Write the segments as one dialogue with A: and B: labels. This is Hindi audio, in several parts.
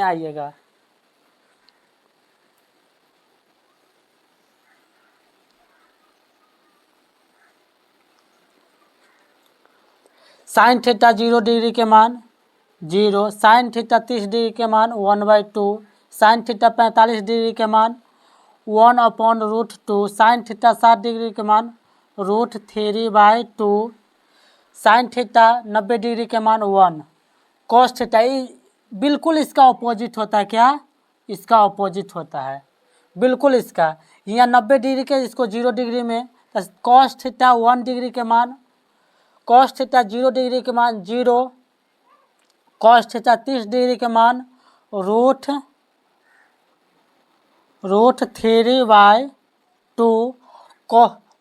A: आइएगा। साइन थीटा 0 डिग्री के मान 0, साइन थीटा 30 डिग्री के मान 1/2, साइन थीटा 45 डिग्री के मान 1/√2, साइन थीटा 60 डिग्री के मान √3/2, साइन थीटा 90 डिग्री के मान 1, कॉस थीटा बिल्कुल इसका अपोजिट होता है। क्या इसका अपोजिट होता है? बिल्कुल इसका। यहाँ 90 डिग्री के इसको 0 डिग्री में, तो कॉस थीटा 1 डिग्री के मान, कॉस थीटा 0 डिग्री के मान 0, कॉस थीटा 30 डिग्री के मान √3/2,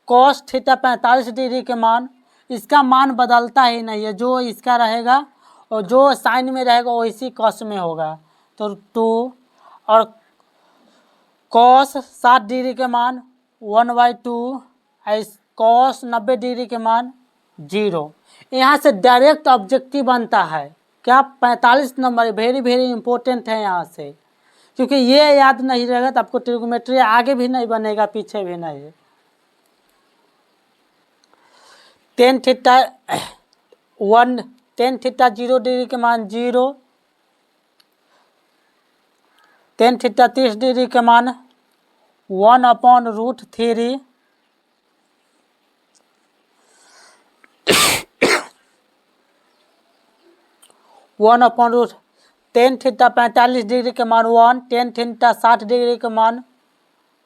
A: कॉस थीटा 45 डिग्री के मान, इसका मान बदलता ही नहीं है, जो इसका रहेगा और जो साइन में रहेगा वैसी कॉस में होगा, तो 2, और कॉस 60 डिग्री के मान 1/2, कॉस 90 डिग्री के मान 0। यहाँ से डायरेक्ट ऑब्जेक्टिव बनता है। क्या 45 नंबर वेरी वेरी इंपॉर्टेंट है यहाँ से, क्योंकि ये याद नहीं रहेगा तो आपको ट्रिग्नोमेट्री आगे भी नहीं बनेगा, पीछे भी नहीं। टेन थीटा 0 डिग्री के मान 0, टेन थीटा 30 डिग्री के मान 1/√3, टेन थीटा 45 डिग्री के मान 1, टेन थीटा 60 डिग्री के मान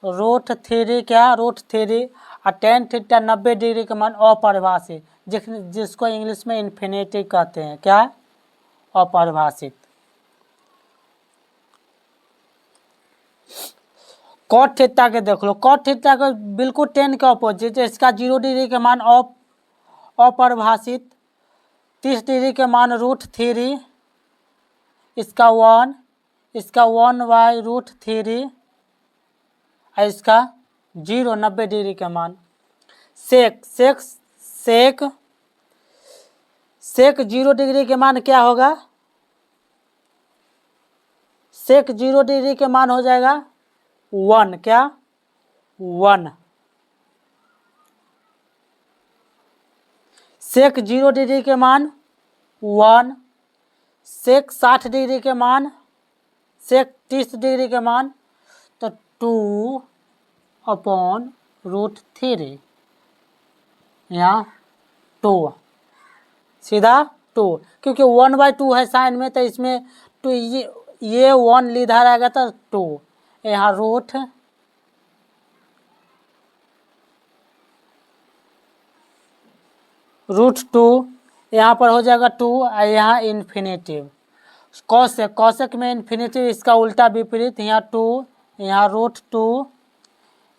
A: √3, क्या √3, और टेन थीटा 90 डिग्री के मान अपरिभाषित, जिसको इंग्लिश में इन्फिनिटी कहते हैं। क्या अपरिभाषित। कॉट थीटा के देख लो, कॉट थीटा का बिल्कुल 10 के अपोजिट, इसका 0 डिग्री के मान अपरिभाषित, 30 डिग्री के मान √3, इसका 1, इसका 1/√3, और इसका 0 90 डिग्री का मान। सेक 0 डिग्री के मान क्या होगा? सेक 0 डिग्री के मान हो जाएगा 1, क्या 1। सेक 0 डिग्री के मान 1, सेक 60 डिग्री के मान, सेक 30 डिग्री के मान, तो 2/√3, यहाँ 2, सीधा 2, क्योंकि 1/2 है साइन में, तो इसमें 2, ये 1 लीधा रहेगा तो 2, यहाँ √2, यहाँ पर हो जाएगा 2, और यहाँ इन्फिनेटिव। कॉसेक में इन्फिनेटिव, इसका उल्टा विपरीत, यहाँ 2, यहाँ √2,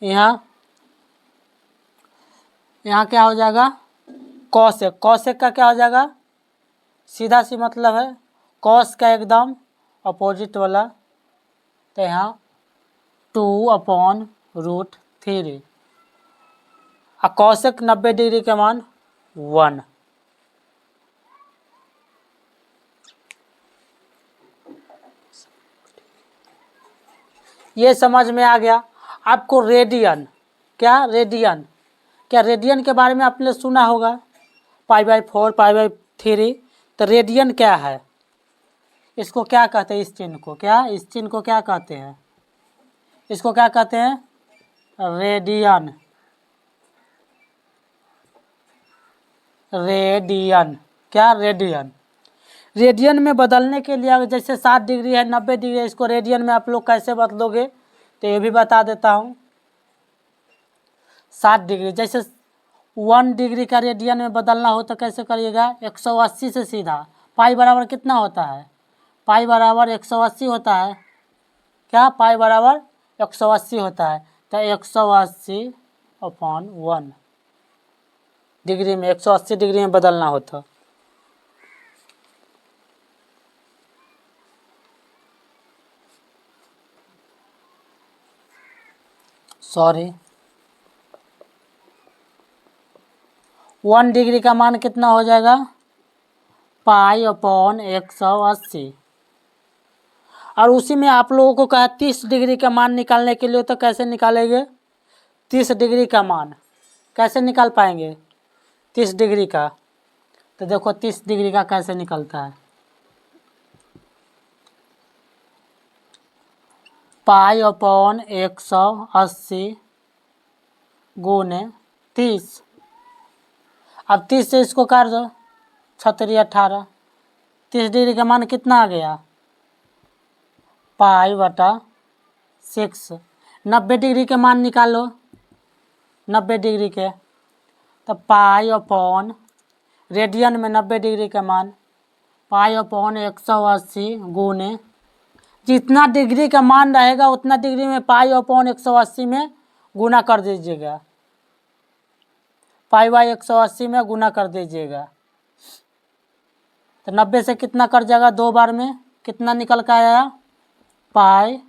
A: यहाँ क्या हो जाएगा? कॉसेक का क्या हो जाएगा? सीधा सी मतलब है कॉस का एकदम अपोजिट वाला, तो यहाँ 2/√3, और कॉसेक 90 डिग्री के मान 1। ये समझ में आ गया आपको? रेडियन, क्या रेडियन के बारे में आपने सुना होगा, π/4 π/3, तो रेडियन क्या है? इसको क्या कहते हैं? इस चिन्ह को क्या कहते हैं? इसको क्या कहते हैं? रेडियन। क्या रेडियन में बदलने के लिए, जैसे 60 डिग्री है, 90 डिग्री है, इसको रेडियन में आप लोग कैसे बदलोगे? तो ये भी बता देता हूँ। 60 डिग्री, जैसे 1 डिग्री का रेडियन में बदलना हो तो कैसे करिएगा? 180 से सीधा, पाई बराबर कितना होता है? पाई बराबर 180 होता है। क्या पाई बराबर 180 होता है, तो 180/1 डिग्री में 180 डिग्री में बदलना होता। सॉरी, 1 डिग्री का मान कितना हो जाएगा? π/180, और उसी में आप लोगों को कहा 30 डिग्री का मान निकालने के लिए, तो कैसे निकालेंगे 30 डिग्री का मान कैसे निकाल पाएंगे 30 डिग्री का? तो देखो 30 डिग्री का कैसे निकलता है। पाई अपॉन 180 गुने 30। अब 30 से इसको काट दो, 18। 30 डिग्री का मान कितना आ गया? पाई बटा 6। 90 डिग्री के मान निकालो, 90 डिग्री के, तो पाई अपॉन रेडियन में 90 डिग्री का मान पाई अपॉन 180 गुने जितना डिग्री का मान रहेगा उतना डिग्री में पाई अपॉन 180 में गुना कर दीजिएगा, पाई बाई 180 में गुना कर दीजिएगा। तो 90 से कितना कट जाएगा, 2 बार में कितना निकल कर आया? Pi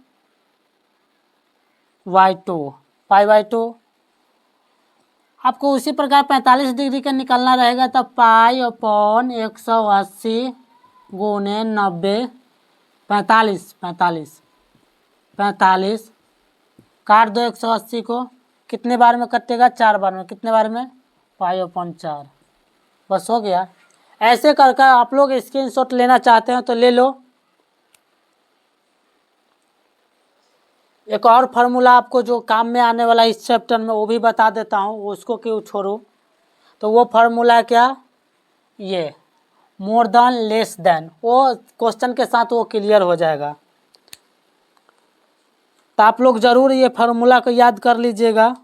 A: by 2, pi by 2। आपको उसी प्रकार 45 डिग्री का निकलना रहेगा, तो पाई अपॉन 180 गुने 90, 45 काट दो 180 को, कितने बार में कटेगा? 4 बार में। कितने बार में? Pi upon 4। बस हो गया। ऐसे करके आप लोग स्क्रीनशॉट लेना चाहते हैं तो ले लो। एक और फार्मूला आपको जो काम में आने वाला इस चैप्टर में वो भी बता देता हूँ, उसको क्यों छोड़ूं। तो वो फार्मूला क्या, ये मोर देन लेस देन, वो क्वेश्चन के साथ वो क्लियर हो जाएगा। तो आप लोग ज़रूर ये फार्मूला को याद कर लीजिएगा।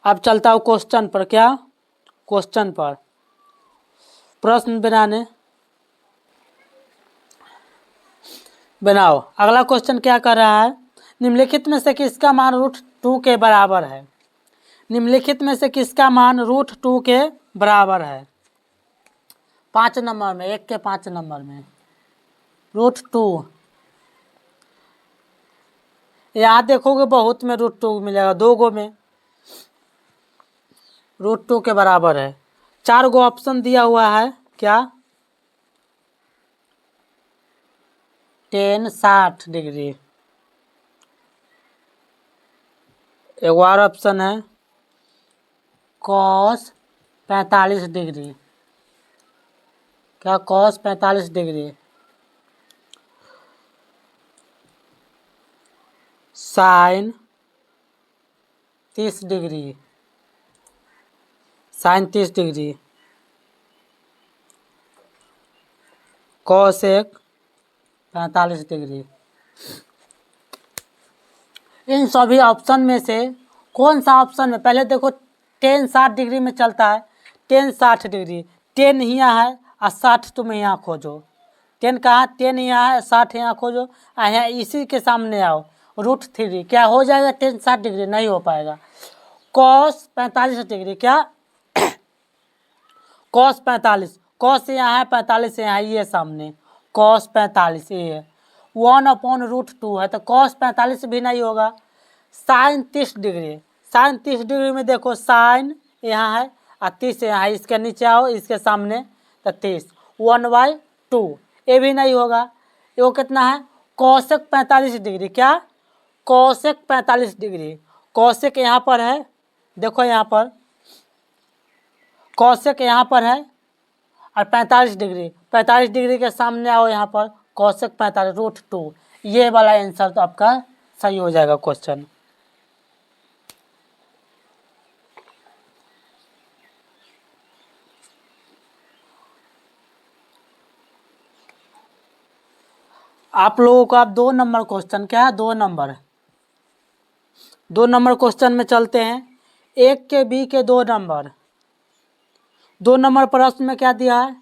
A: अब चलता हूँ क्वेश्चन पर। क्या क्वेश्चन पर प्रश्न बनाओ। अगला क्वेश्चन क्या कर रहा है, निम्नलिखित में से किसका मान √2 के बराबर है? निम्नलिखित में से किसका मान √2 के बराबर है? 5 नंबर में, 1 के 5 नंबर में √2। यहाँ देखोगे बहुत में √2 मिलेगा, 2 गो में √2 के बराबर है। 4 गो ऑप्शन दिया हुआ है। क्या 10 60 डिग्री, एक और ऑप्शन है कॉस 45 डिग्री। क्या cos 45 degree, sine 30 degree, sine 30 degree, cosec 45 degree. इन सभी ऑप्शन में से कौन सा ऑप्शन में, पहले देखो 10 60 डिग्री में चलता है। 10 60 डिग्री, 10 यहाँ है और 60 तुम यहाँ खोजो। 10 कहाँ, 10 यहाँ है, 60 यहाँ खोजो, यहाँ इसी के सामने आओ √3। क्या हो जाएगा 10 60 डिग्री? नहीं हो पाएगा। कॉस 45 डिग्री, क्या कॉस 45, कॉस यहाँ है, 45 यहाँ, ये सामने कॉस 45 ये 1/√2 है, तो कॉस 45 भी नहीं होगा। साइन 30 डिग्री, साइन 30 डिग्री में देखो साइन यहाँ है और 30 यहाँ है, इसके नीचे आओ, इसके सामने, तो 30 1/2, ये भी नहीं होगा। ये कितना है, कॉसेक 45 डिग्री। क्या कॉसेक 45 डिग्री, कॉसेक यहाँ पर है, देखो यहाँ पर कॉसेक यहाँ पर है और 45 डिग्री, 45 डिग्री के सामने आओ यहाँ पर, कॉसेक 45 √2। ये वाला आंसर तो आपका सही हो जाएगा क्वेश्चन। आप लोगों को अब 2 नंबर क्वेश्चन, क्या है 2 नंबर, 2 नंबर क्वेश्चन में चलते हैं। 1 के बी के 2 नंबर, 2 नंबर प्रश्न में क्या दिया है,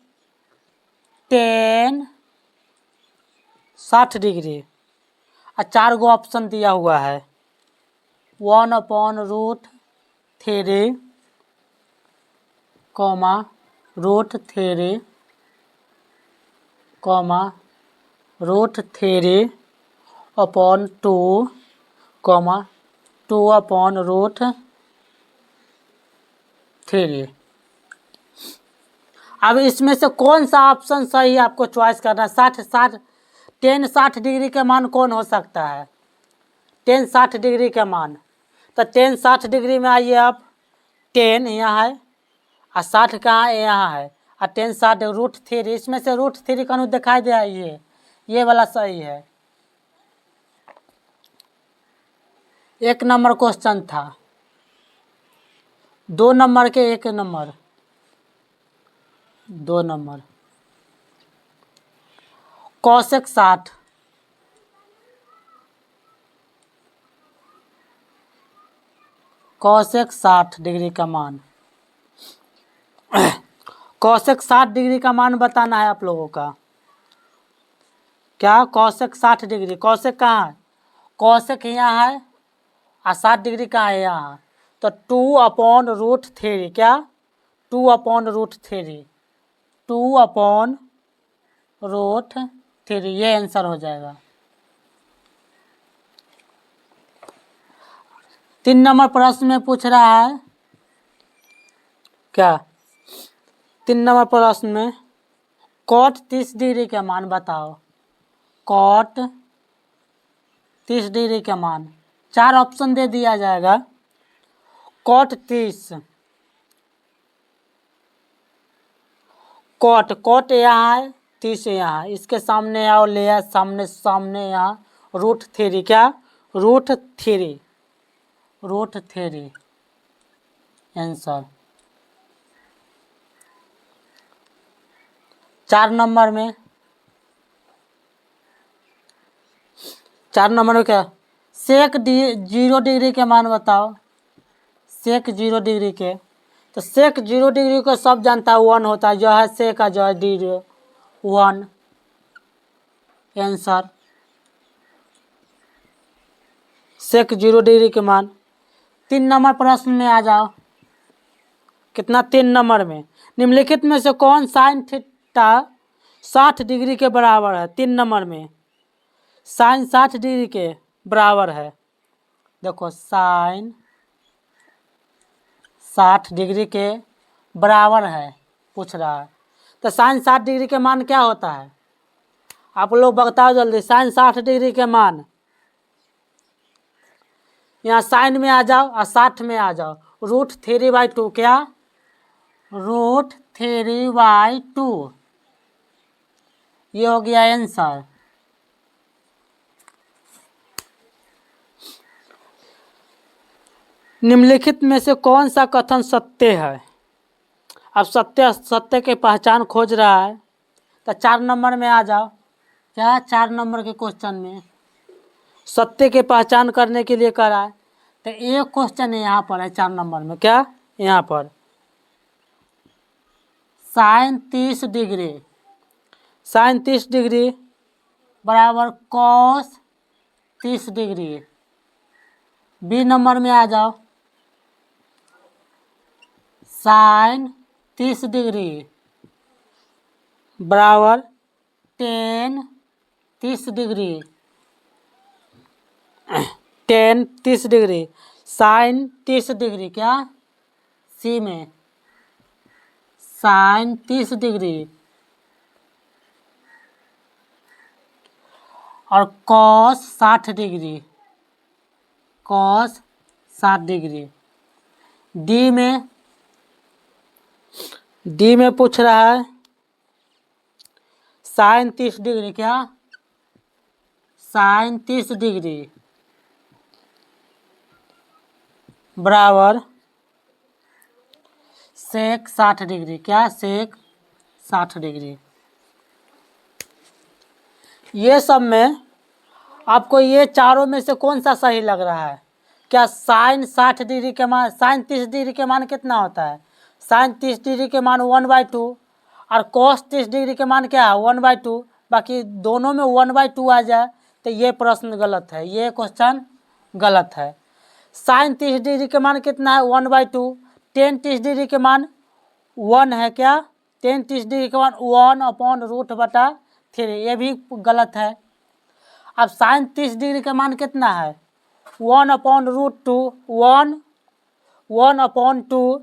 A: 10 60 डिग्री और 4 गो ऑप्शन दिया हुआ है। 1/√3 कॉमा √3 कॉमा √3 अपॉन 2 कॉमा 2/√3। अब इसमें से कौन सा ऑप्शन सही है आपको चॉइस करना है। 60 टेन 60 डिग्री के मान कौन हो सकता है, टेन 60 डिग्री के मान। तो टेन 60 डिग्री में आइए आप, टेन यहाँ है और 60 कहाँ है, यहाँ है, और टेन 60 √3, इसमें से √3 कहीं दिखाई दे, ये वाला सही है। 1 नंबर क्वेश्चन था, 2 नंबर के 1 number, 2 number. Cosec 60, cosec 60 degree का मान, कोसेक 60 डिग्री का मान बताना है आप लोगों का। क्या कोसेक 60 डिग्री, कोसेक कहाँ है, कोसेक यहाँ है और 60 डिग्री कहाँ है, यहाँ। तो 2/√3, क्या 2/√3, 2/√3, ये आंसर हो जाएगा। 3 नंबर प्रश्न में पूछ रहा है क्या, 3 नंबर प्रश्न में cot 30 डिग्री का मान बताओ, cot 30 डिग्री का मान। 4 ऑप्शन दे दिया जाएगा। cot 30, cot यहाँ है, 30 यहाँ है, इसके सामने आओ, ले आ सामने, सामने यहाँ √3, क्या √3, आंसर। 4 नंबर में, 4 नंबर में क्या, सेक 0 डिग्री के मान बताओ, सेक 0 डिग्री के। तो सेक 0 डिग्री को सब जानता है 1 होता है, जो है सेक का जो है 1, आंसर। सेक 0 डिग्री के मान। 3 नंबर प्रश्न में आ जाओ, कितना, 3 नंबर में, निम्नलिखित में से कौन साइन थीटा 60 डिग्री के बराबर है। 3 नंबर में साइन 60 डिग्री के बराबर है, देखो साइन 60 डिग्री के बराबर है पूछ रहा है। तो साइन 60 डिग्री के मान क्या होता है, आप लोग बताओ जल्दी। साइन 60 डिग्री के मान, यहाँ साइन में आ जाओ और 60 में आ जाओ, √3/2, क्या √3/2, ये हो गया आंसर। निम्नलिखित में से कौन सा कथन सत्य है। अब सत्य की पहचान खोज रहा है। तो 4 नंबर में आ जाओ, क्या 4 नंबर के क्वेश्चन में सत्य की पहचान करने के लिए करा है। तो एक क्वेश्चन यहाँ पर है 4 नंबर में, क्या यहाँ पर साइन 30 डिग्री, साइन 30 डिग्री बराबर कॉस 30 डिग्री। बी नंबर में आ जाओ, साइन 30 डिग्री बराबर tan 30 degree, tan 30 degree, sine 30 degree, क्या सी में साइन 30 डिग्री और cos 60 degree, cos 60 degree. D में पूछ रहा है साइन 30 डिग्री, क्या साइन 30 डिग्री बराबर सेक 60 डिग्री, क्या सेक 60 डिग्री। ये सब में आपको ये चारों में से कौन सा सही लग रहा है। क्या साइन 60 डिग्री के मान, साइन 30 डिग्री के मान कितना होता है, साइन 30 डिग्री के मान 1/2 और कॉस 30 डिग्री के मान क्या है 1/2। बाकी दोनों में 1/2 आ जाए तो ये प्रश्न गलत है, ये क्वेश्चन गलत है। साइन 30 डिग्री के मान कितना है 1/2, टेन 30 डिग्री के मान 1 है, क्या टेन 30 डिग्री के मान 1/√3, ये भी गलत है। अब साइन 30 डिग्री का मान कितना है 1/√2, 1/2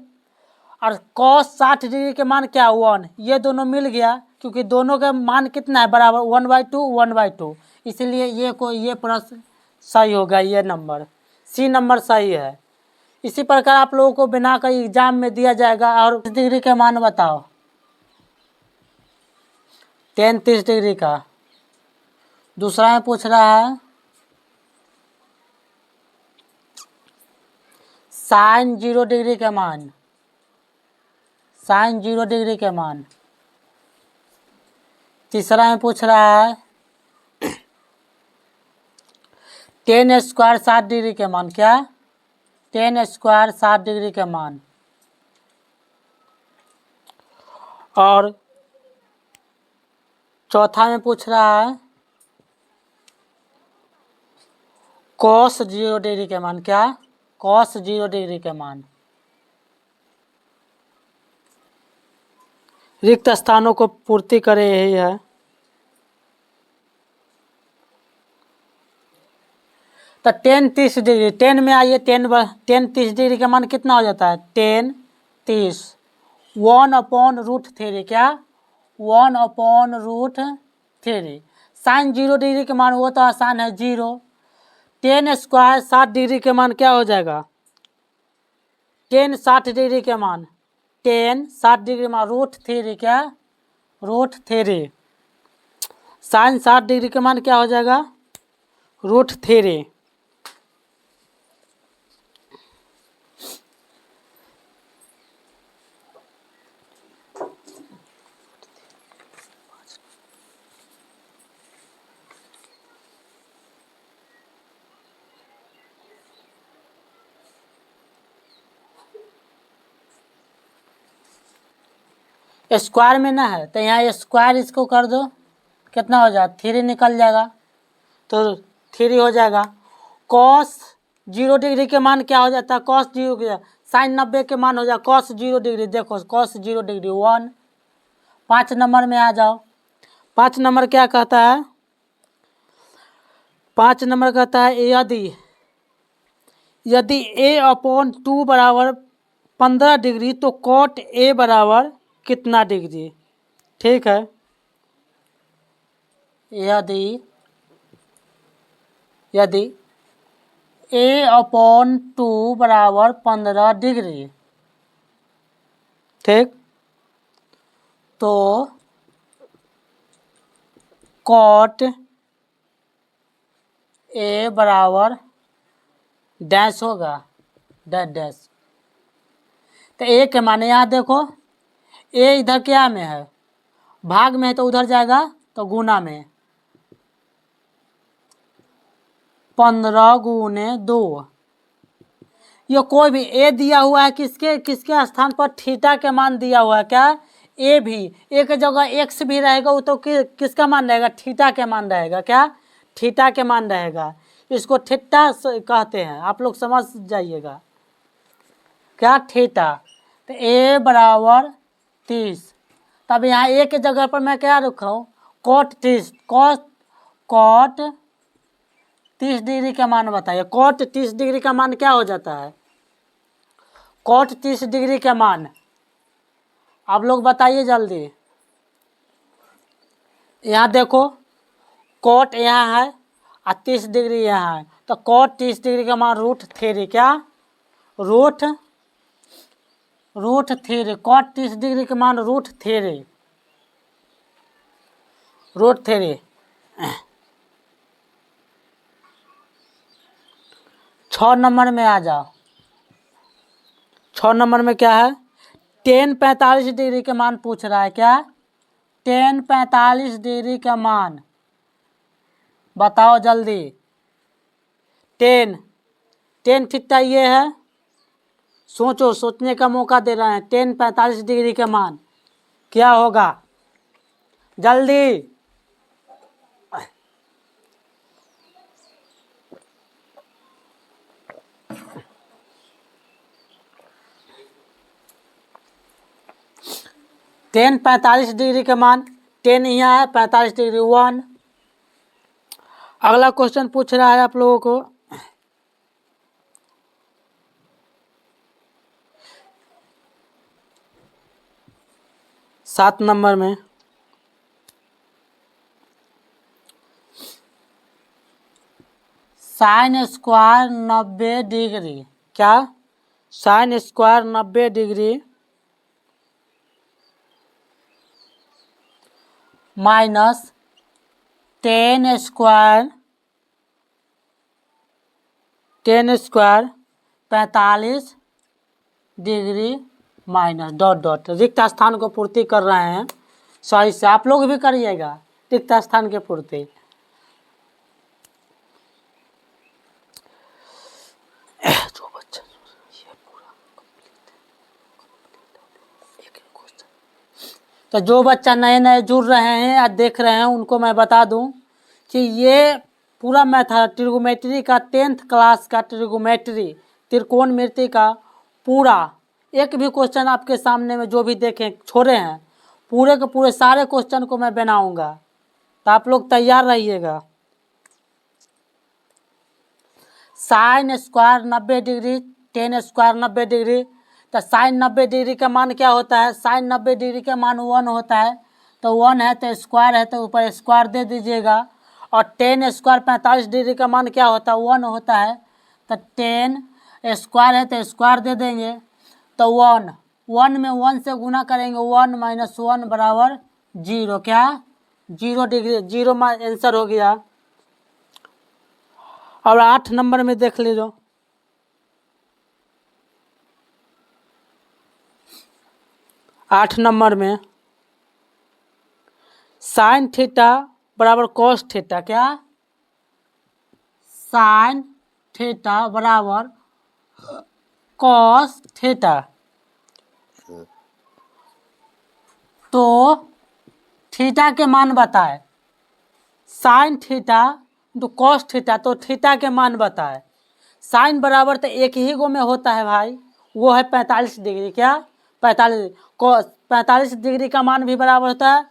A: और cos 60 डिग्री के मान क्या 1, ये दोनों मिल गया क्योंकि दोनों का मान कितना है बराबर 1/2 1/2, इसलिए ये प्रश्न सही होगा, ये नंबर सी नंबर सही है। इसी प्रकार आप लोगों को बना कर एग्जाम में दिया जाएगा। और डिग्री के मान बताओ, tan 30 डिग्री का। दूसरा में पूछ रहा है sin 0 डिग्री के मान, sin 0 डिग्री के मान। तीसरा में पूछ रहा है tan स्क्वायर 60 डिग्री के मान, क्या tan स्क्वायर 60 डिग्री के मान। और चौथा में पूछ रहा है cos 0 डिग्री के मान, क्या cos 0 डिग्री के मान। रिक्त स्थानों को पूर्ति करे यही है। तो tan 30 डिग्री, tan में आइए, tan 30 डिग्री का मान कितना हो जाता है tan 30 1/√3, क्या 1/√3। sin 0 डिग्री के मान वो तो आसान है 0। tan स्क्वायर 60 डिग्री के मान क्या हो जाएगा, tan 60 डिग्री के मान, tan 60 डिग्री मान √3, क्या √3। sin 60 डिग्री के मान क्या हो जाएगा √3। स्क्वायर में ना है तो यहाँ स्क्वायर इसको कर दो, कितना हो जाएगा 3 निकल जाएगा, तो 3 हो जाएगा। cos 0 डिग्री के मान क्या हो जाता है, cos 0 के sin 90 के मान हो जाएगा cos 0 डिग्री। देखो cos 0 डिग्री 1। 5 नंबर में आ जाओ। 5 नंबर क्या कहता है, 5 नंबर कहता है यदि a/2 बराबर 15 डिग्री तो cot a बराबर कितना डिग्री। ठीक है, यदि a/2 बराबर 15 डिग्री, ठीक, तो cot a बराबर डैश होगा, डैश। तो a के माने यहाँ देखो, a इधर क्या में है, भाग में है, तो उधर जाएगा तो गुना में, 15 गुने 2। ये कोई भी a दिया हुआ है, किसके स्थान पर थीटा के मान दिया हुआ है, क्या a भी, a के जगह x भी रहेगा, वो तो किसका मान रहेगा, थीटा के मान रहेगा, क्या थीटा के मान रहेगा। इसको थीटा कहते हैं, आप लोग समझ जाइएगा, क्या थीटा। तो a बराबर 30। तब यहाँ a के जगह पर मैं क्या रखा हूँ cot 30, cot 30 डिग्री का मान बताइए। cot 30 डिग्री का मान क्या हो जाता है, cot 30 डिग्री का मान आप लोग बताइए जल्दी। यहाँ देखो cot यहाँ है और 30 डिग्री यहाँ है, तो cot 30 डिग्री का मान √3, क्या √3। cot 30 डिग्री का मान √3। 6 नंबर में आ जाओ। 6 नंबर में क्या है, tan 45 डिग्री का मान पूछ रहा है, क्या tan 45 डिग्री का मान बताओ जल्दी। tan थीटा ये है, सोचो, सोचने का मौका दे रहे हैं। tan 45 डिग्री का मान क्या होगा, जल्दी। tan 45 डिग्री का मान, tan यहाँ है 45 डिग्री 1। अगला क्वेश्चन पूछ रहा है आप लोगों को, 7 नंबर में साइन स्क्वायर 90 डिग्री, क्या sine square 90 degree minus ten square 45 degree minus dot dot रिक्त स्थान को पूर्ति कर रहे हैं सही से। आप लोग भी करिएगा रिक्त स्थान की पूर्ति। जो बच्चा ये पूरा तो जो बच्चा नए नए जुड़ रहे हैं या देख रहे हैं उनको मैं बता दूं कि ये पूरा मैथ ट्रिगोमेट्री का 10th क्लास का ट्रिगोमेट्री त्रिकोणमिति का पूरा एक भी क्वेश्चन आपके सामने में जो भी देखें छोड़े हैं पूरे के पूरे सारे क्वेश्चन को मैं बनाऊंगा, तो आप लोग तैयार रहिएगा। Sine square 90 degree ten square 90 degree, तो साइन 90 डिग्री का मान क्या होता है? साइन 90 डिग्री का मान 1 होता है, तो 1 है तो स्क्वायर है तो ऊपर स्क्वायर दे दीजिएगा। और टेन स्क्वायर 45 डिग्री का मान क्या होता है? 1 होता है, तो 10 स्क्वायर है तो स्क्वायर दे देंगे। तो 1 में 1 से गुना करेंगे, 1 - 1 बराबर 0, क्या 0 डिग्री 0 आंसर हो गया। और 8 नंबर में देख लीजिए, 8 नंबर में साइन थीटा बराबर कॉस थीटा, क्या साइन थीटा बराबर कॉस थीटा। तो थीटा के मान बताए, साइन थीटा तो कॉस थीटा, तो थीटा के मान बताए। साइन बराबर तो एक ही गो में होता है भाई, वो है 45 डिग्री, क्या 45 कॉस 45 डिग्री का मान भी बराबर होता है।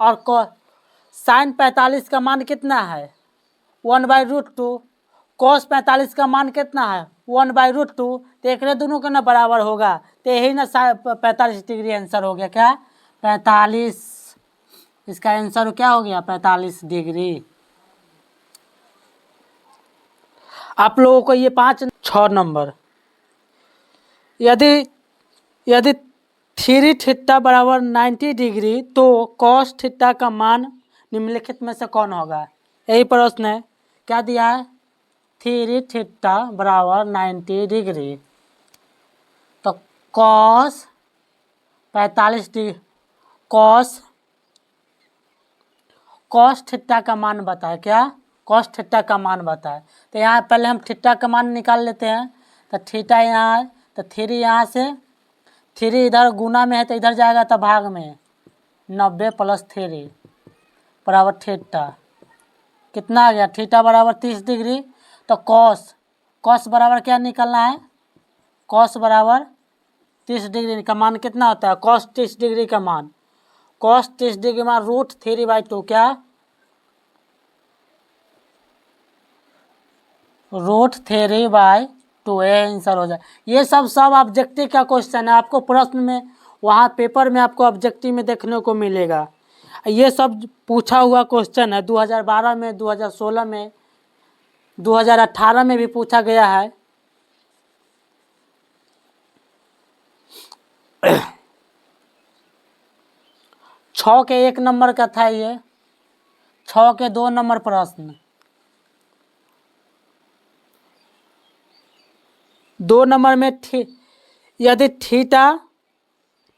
A: और साइन 45 का मान कितना है? 1/√2। कॉस 45 का मान कितना है? 1/√2। तो एक दोनों का ना बराबर होगा, तो यही ना 45 डिग्री आंसर हो गया, क्या 45। इसका आंसर क्या हो गया? 45 डिग्री। आप लोगों को ये 6 नंबर, यदि 3 थीटा बराबर 90 डिग्री तो कॉस थीटा का मान निम्नलिखित में से कौन होगा? यही प्रश्न है। क्या दिया है? 3 थीटा बराबर 90 डिग्री, तो कॉस 45 डिग्री कॉस थीटा का मान बताए, क्या कॉस थीटा का मान बताए। तो यहाँ पहले हम थीटा का मान निकाल लेते हैं। तो थीटा यहाँ है, तो 3 यहाँ से 3 इधर गुना में है तो इधर जाएगा तो भाग में 90 + 3 बराबर थीटा। कितना आ गया? थीटा बराबर 30 डिग्री। तो कॉस बराबर क्या निकालना है? कॉस बराबर 30 डिग्री का मान कितना होता है? कॉस 30 डिग्री का मान, कॉस 30 डिग्री मान √3/2, क्या √3/2, ये आंसर हो जाए। ये सब ऑब्जेक्टिव का क्वेश्चन है, आपको प्रश्न में वहाँ पेपर में आपको ऑब्जेक्टिव में देखने को मिलेगा। ये सब पूछा हुआ क्वेश्चन है, 2012 में, 2016 में, 2018 में भी पूछा गया है। छः के 1 नंबर का था ये, 6 के 2 नंबर प्रश्न। 2 नंबर में यदि थीटा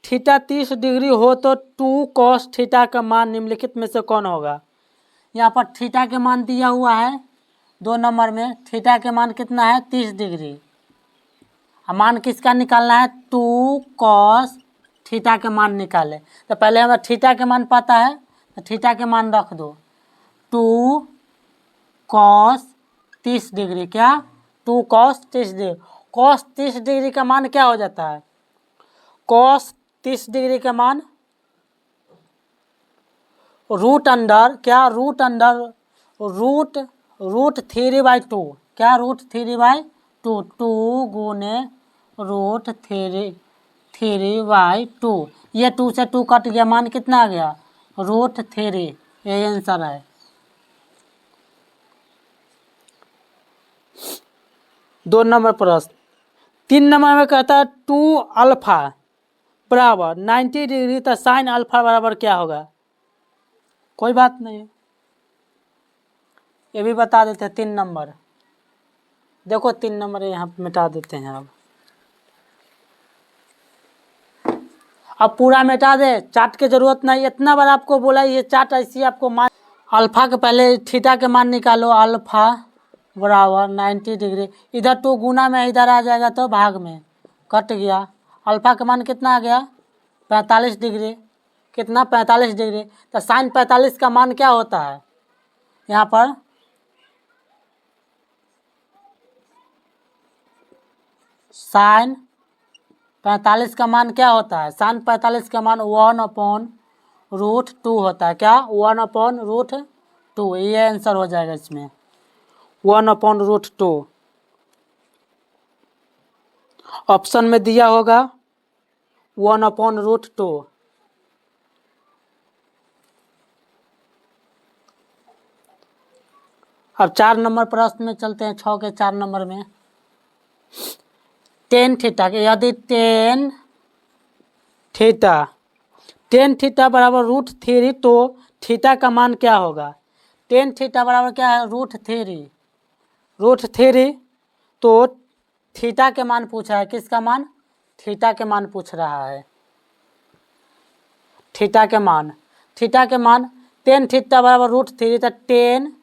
A: 30 डिग्री हो तो 2 cos थीटा का मान निम्नलिखित में से कौन होगा? यहाँ पर थीटा के मान दिया हुआ है 2 नंबर में। थीटा के मान कितना है? 30 डिग्री। मान किसका निकालना है? 2 cos थीटा के मान निकाले। तो पहले हमें थीटा के मान पता है, तो थीटा के मान रख दो। 2 cos 30 डिग्री, क्या 2 cos 30 डिग्री। cos 30 डिग्री का मान क्या हो जाता है? cos 30 डिग्री का मान √3/2, क्या √3/2, 2 गुने √3/2, ये 2 से 2 कट गया, मान कितना आ गया √3। यही आंसर है। दो नंबर प्रश्न। 3 नंबर में कहता है 2 अल्फा बराबर 90 डिग्री, तो साइन अल्फा बराबर क्या होगा? कोई बात नहीं, ये भी बता देते हैं। 3 नंबर देखो, 3 नंबर यहाँ पे मिटा देते हैं। अब पूरा मिटा दे, चार्ट की जरूरत नहीं। इतना बार आपको बोला ये चार्ट ऐसी आपको मान, अल्फा के पहले थीटा के मान निकालो। अल्फा बराबर 90 डिग्री, इधर 2 गुना में इधर आ जाएगा तो भाग में कट गया। अल्फा का मान कितना आ गया 45 डिग्री। कितना 45 डिग्री, तो साइन 45 का मान क्या होता है यहाँ पर? साइन 45 का मान क्या होता है? साइन 45 का मान 1/√2 होता है। क्या 1/√2? ये आंसर हो जाएगा इसमें 1/√2। ऑप्शन में दिया होगा 1/√2। अब 4 नंबर प्रश्न में चलते हैं। 6 के 4 नंबर में टेन थीटा, यदि टेन थीटा बराबर √3, तो थीटा का मान क्या होगा? टेन थीटा बराबर क्या है √3। तो थीटा के मान पूछ रहा है। किसका मान? थीटा के मान पूछ रहा है। थीटा के मान टेन थीटा बराबर √3, तो टेन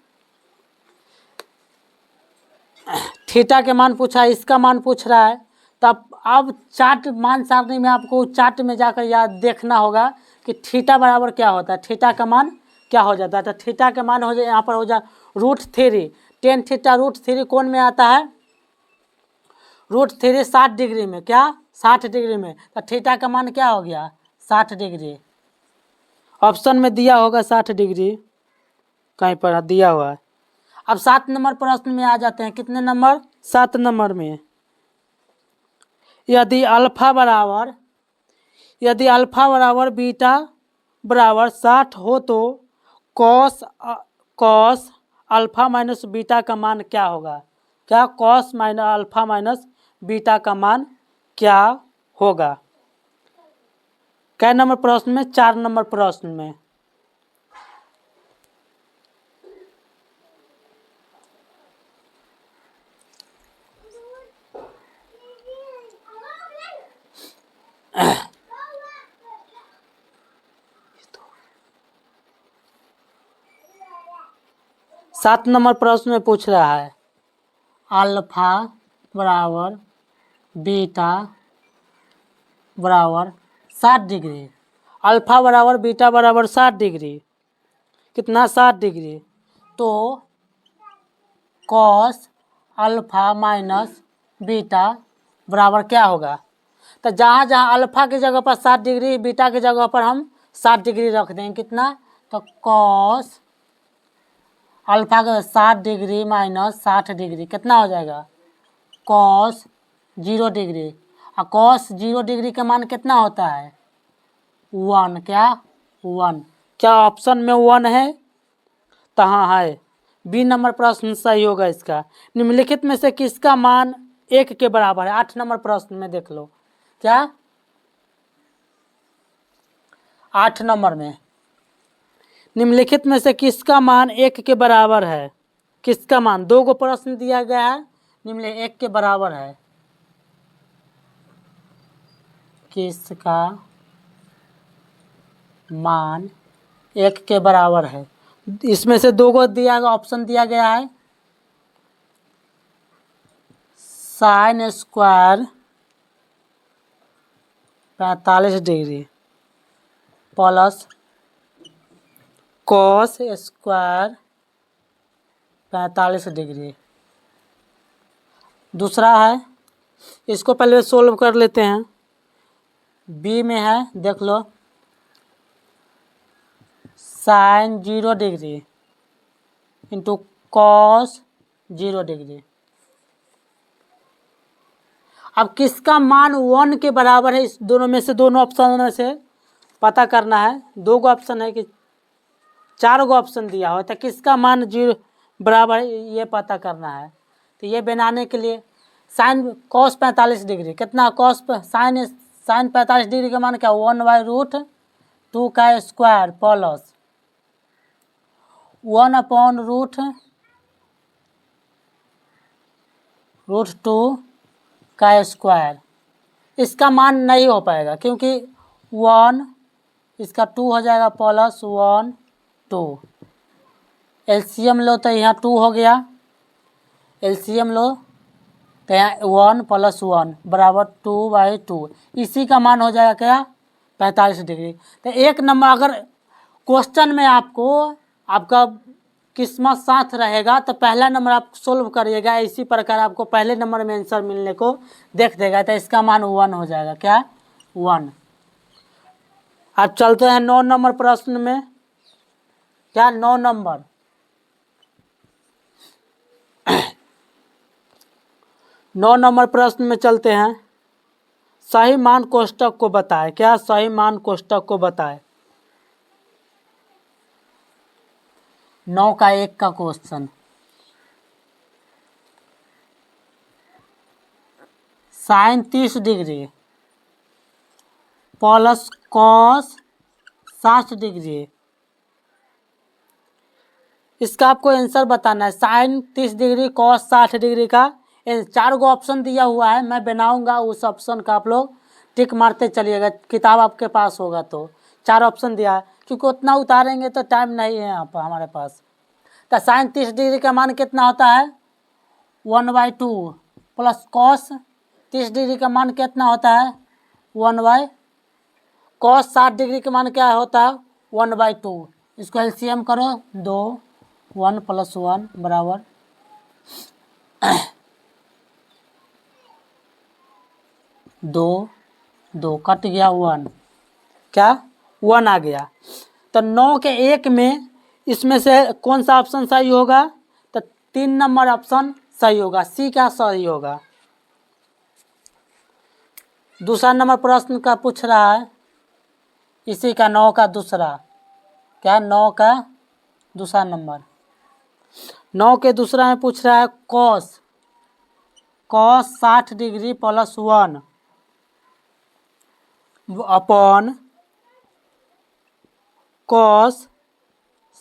A: थीटा के मान पूछा है, इसका मान पूछ रहा है। तब अब चार्ट मान सारणी में आपको चार्ट में जाकर याद देखना होगा कि थीटा बराबर क्या होता है, थीटा का मान क्या हो जाता है। तो थीटा का मान हो जाए यहाँ पर हो जाए √3। टेन थीटा √3 कौन में आता है? √3 60 डिग्री में। क्या 60 डिग्री में? तो थीटा का मान क्या हो गया 60 डिग्री। ऑप्शन में दिया होगा 60 डिग्री, कहीं पर दिया हुआ है। अब 7 नंबर प्रश्न में आ जाते हैं। कितने नंबर? 7 नंबर में यदि अल्फा बराबर बीटा बराबर 60 हो, तो कॉस अल्फा माइनस बीटा का मान क्या होगा? क्या कॉस अल्फा माइनस बीटा का मान क्या होगा? कै नंबर प्रश्न में? 4 नंबर प्रश्न में। सात नंबर प्रश्न में पूछ रहा है अल्फा बराबर बीटा बराबर 60 डिग्री। अल्फा बराबर बीटा बराबर 60 डिग्री। कितना 60 डिग्री? तो कॉस अल्फा माइनस बीटा बराबर क्या होगा? तो जहाँ जहाँ अल्फा की जगह पर 60 डिग्री, बीटा की जगह पर हम 60 डिग्री रख देंगे। कितना? तो कॉस अल्फा का 60 डिग्री माइनस 60 डिग्री कितना हो जाएगा? Cos 0 degree. और कॉस 0 डिग्री का मान कितना होता है? 1। क्या 1? क्या ऑप्शन में 1 है? तो हाँ है। बी नंबर प्रश्न सही होगा इसका। निम्नलिखित में से किसका मान 1 के बराबर है? 8 नंबर प्रश्न में देख लो। क्या 8 नंबर में निम्नलिखित में से किसका मान 1 के बराबर है? किसका मान? 2 को प्रश्न दिया गया है, निम्नलिखित 1 के बराबर है। किसका मान 1 के बराबर है? इसमें से 2 को दिया गया, ऑप्शन दिया गया है sign square 45 degree plus cos square 45 degree. दूसरा है, इसको पहले सोल्व कर लेते हैं। बी में है, देख लो, sine 0 degree into cos 0 degree. अब किसका मान 1 के बराबर है? इस दोनों में से, दोनों ऑप्शन में से पता करना है। 2 गो ऑप्शन है कि 4 गो ऑप्शन दिया हो तो किसका मान 0 बराबर है, ये पता करना है। तो ये बनाने के लिए साइन कॉस 45 डिग्री कितना साइन 45 डिग्री का मान क्या 1/√2 का स्क्वायर प्लस 1/√2 का स्क्वायर। इसका मान नहीं हो पाएगा क्योंकि 1 इसका 2 हो जाएगा प्लस 1 2 एलसीएम लो तो यहाँ 2 हो गया, एलसीएम लो तो यहाँ 1 + 1 बराबर 2/2। इसी का मान हो जाएगा क्या 45 डिग्री। तो एक नंबर अगर क्वेश्चन में आपका किस्मत साथ रहेगा तो पहला नंबर आप सोल्व करिएगा, इसी प्रकार आपको पहले नंबर में आंसर मिलने को देख देगा। तो इसका मान 1 हो जाएगा, क्या 1। अब चलते हैं 9 नंबर प्रश्न में। क्या 9 नंबर 9 नंबर प्रश्न में चलते हैं। सही मान कोष्ठक को बताए। क्या सही मान कोष्ठक को बताए। 9 का 1 का question. Sine 30 degree plus cos 60 degree, इसका आपको आंसर बताना है। साइन 30 डिग्री कॉस 60 डिग्री का 4 गो ऑप्शन दिया हुआ है, मैं बनाऊंगा उस ऑप्शन का आप लोग टिक मारते चलिएगा। किताब आपके पास होगा तो 4 ऑप्शन दिया है, क्योंकि उतना उतारेंगे तो टाइम नहीं है यहाँ पर हमारे पास। तो साइन 30 डिग्री का मान कितना होता है 1/2 प्लस कॉस 30 डिग्री का मान कितना होता है 1/, कॉस 60 डिग्री का मान क्या होता है 1/2। इसको एलसीएम करो 2 1 + 1 बराबर 2 2 कट गया 1, क्या 1 आ गया। तो 9 के 1 में इसमें से कौन सा ऑप्शन सही होगा, तो 3 नंबर ऑप्शन सही होगा, सी का सही होगा। दूसरा नंबर प्रश्न का पूछ रहा है इसी का 9 का दूसरा। क्या 9 का दूसरा नंबर 9 के दूसरा में पूछ रहा है cos 60 degree plus 1 upon cos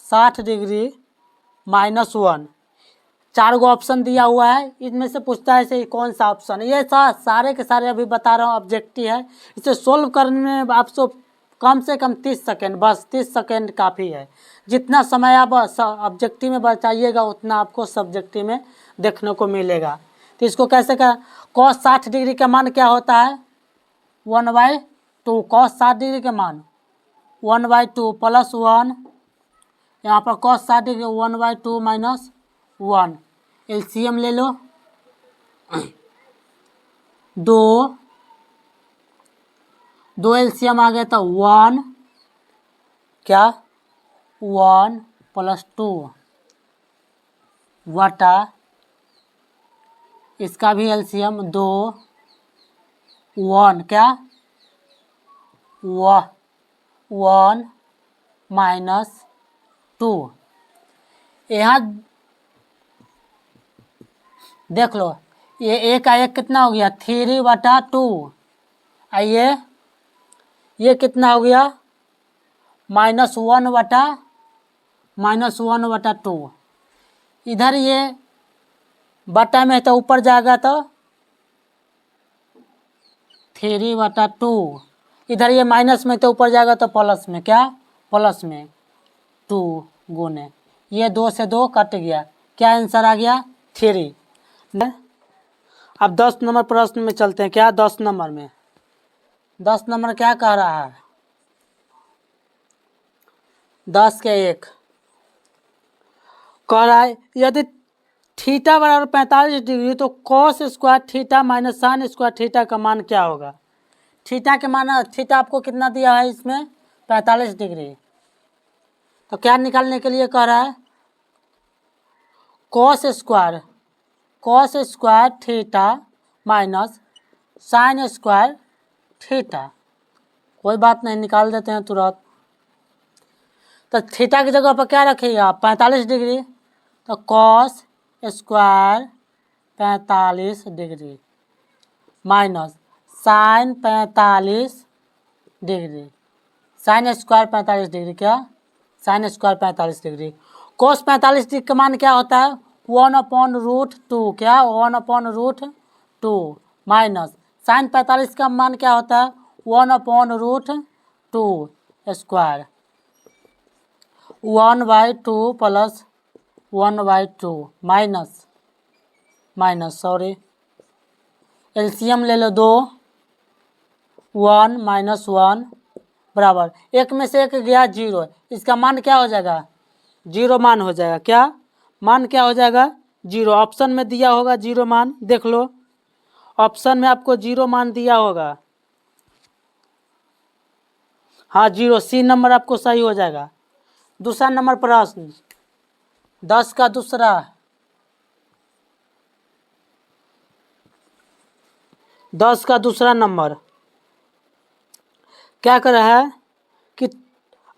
A: 60 degree minus 1। 4 गो ऑप्शन दिया हुआ है, इनमें से पूछता है सही कौन सा ऑप्शन। ये सारे के सारे अभी बता रहा हूँ ऑब्जेक्टिव है, इसे सोल्व करने में आपको कम से कम 30 सेकेंड, बस 30 सेकेंड काफ़ी है। जितना समय आप ऑब्जेक्टिव में बचाइएगा उतना आपको सब्जेक्टिव में देखने को मिलेगा। तो इसको कैसे का कॉस 60 डिग्री का मान क्या होता है 1/2। कॉस 60 डिग्री का मान 1/2 प्लस 1, यहाँ पर कॉस 60 डिग्री 1/2 माइनस 1। एलसीएम ले लो 2 एलसीएम आ गया तो 1, क्या 1 + 2 वटा इसका भी एलसीएम 2 1, क्या 1 माइनस 2। यहाँ देख लो ये 1 का 1 कितना हो गया 3/2। आइए ये कितना हो गया -1/2। इधर ये बटा में तो ऊपर जाएगा तो 3/2, इधर ये माइनस में तो ऊपर जाएगा तो प्लस में, क्या प्लस में 2 गुने ये 2 से 2 कट गया, क्या आंसर आ गया 3। अब 10 नंबर प्रश्न में चलते हैं। क्या 10 नंबर में 10 नंबर क्या कह रहा है 10 के 1 कह रहा है यदि थीटा बराबर 45 डिग्री तो cos square theta minus sine square theta का मान क्या होगा। थीटा के मान थीटा आपको कितना दिया है इसमें 45 डिग्री, तो क्या निकालने के लिए कह रहा है cos square theta minus sine square theta. कोई बात नहीं, निकाल देते हैं तुरंत। तो थीटा की जगह पर क्या रखिएगा 45 डिग्री, तो cos square 45 degree minus sine 45 degree, sine square 45 degree, क्या sine square 45 degree. Cos 45 degree का मान क्या होता है 1/√2, क्या 1/√2 माइनस साइन 45 का मान क्या होता है 1/√2 square, 1/2 plus 1/2 minus sorry, LCM ले लो 2, 1 माइनस 1 बराबर, एक में से एक गया 0, इसका मान क्या हो जाएगा 0 मान हो जाएगा, क्या मान क्या हो जाएगा 0। ऑप्शन में दिया होगा 0 मान, देख लो ऑप्शन में आपको 0 मान दिया होगा, हाँ 0, सी नंबर आपको सही हो जाएगा। दूसरा नंबर प्रश्न 10 का दूसरा, 10 का दूसरा नंबर क्या कर रहा है कि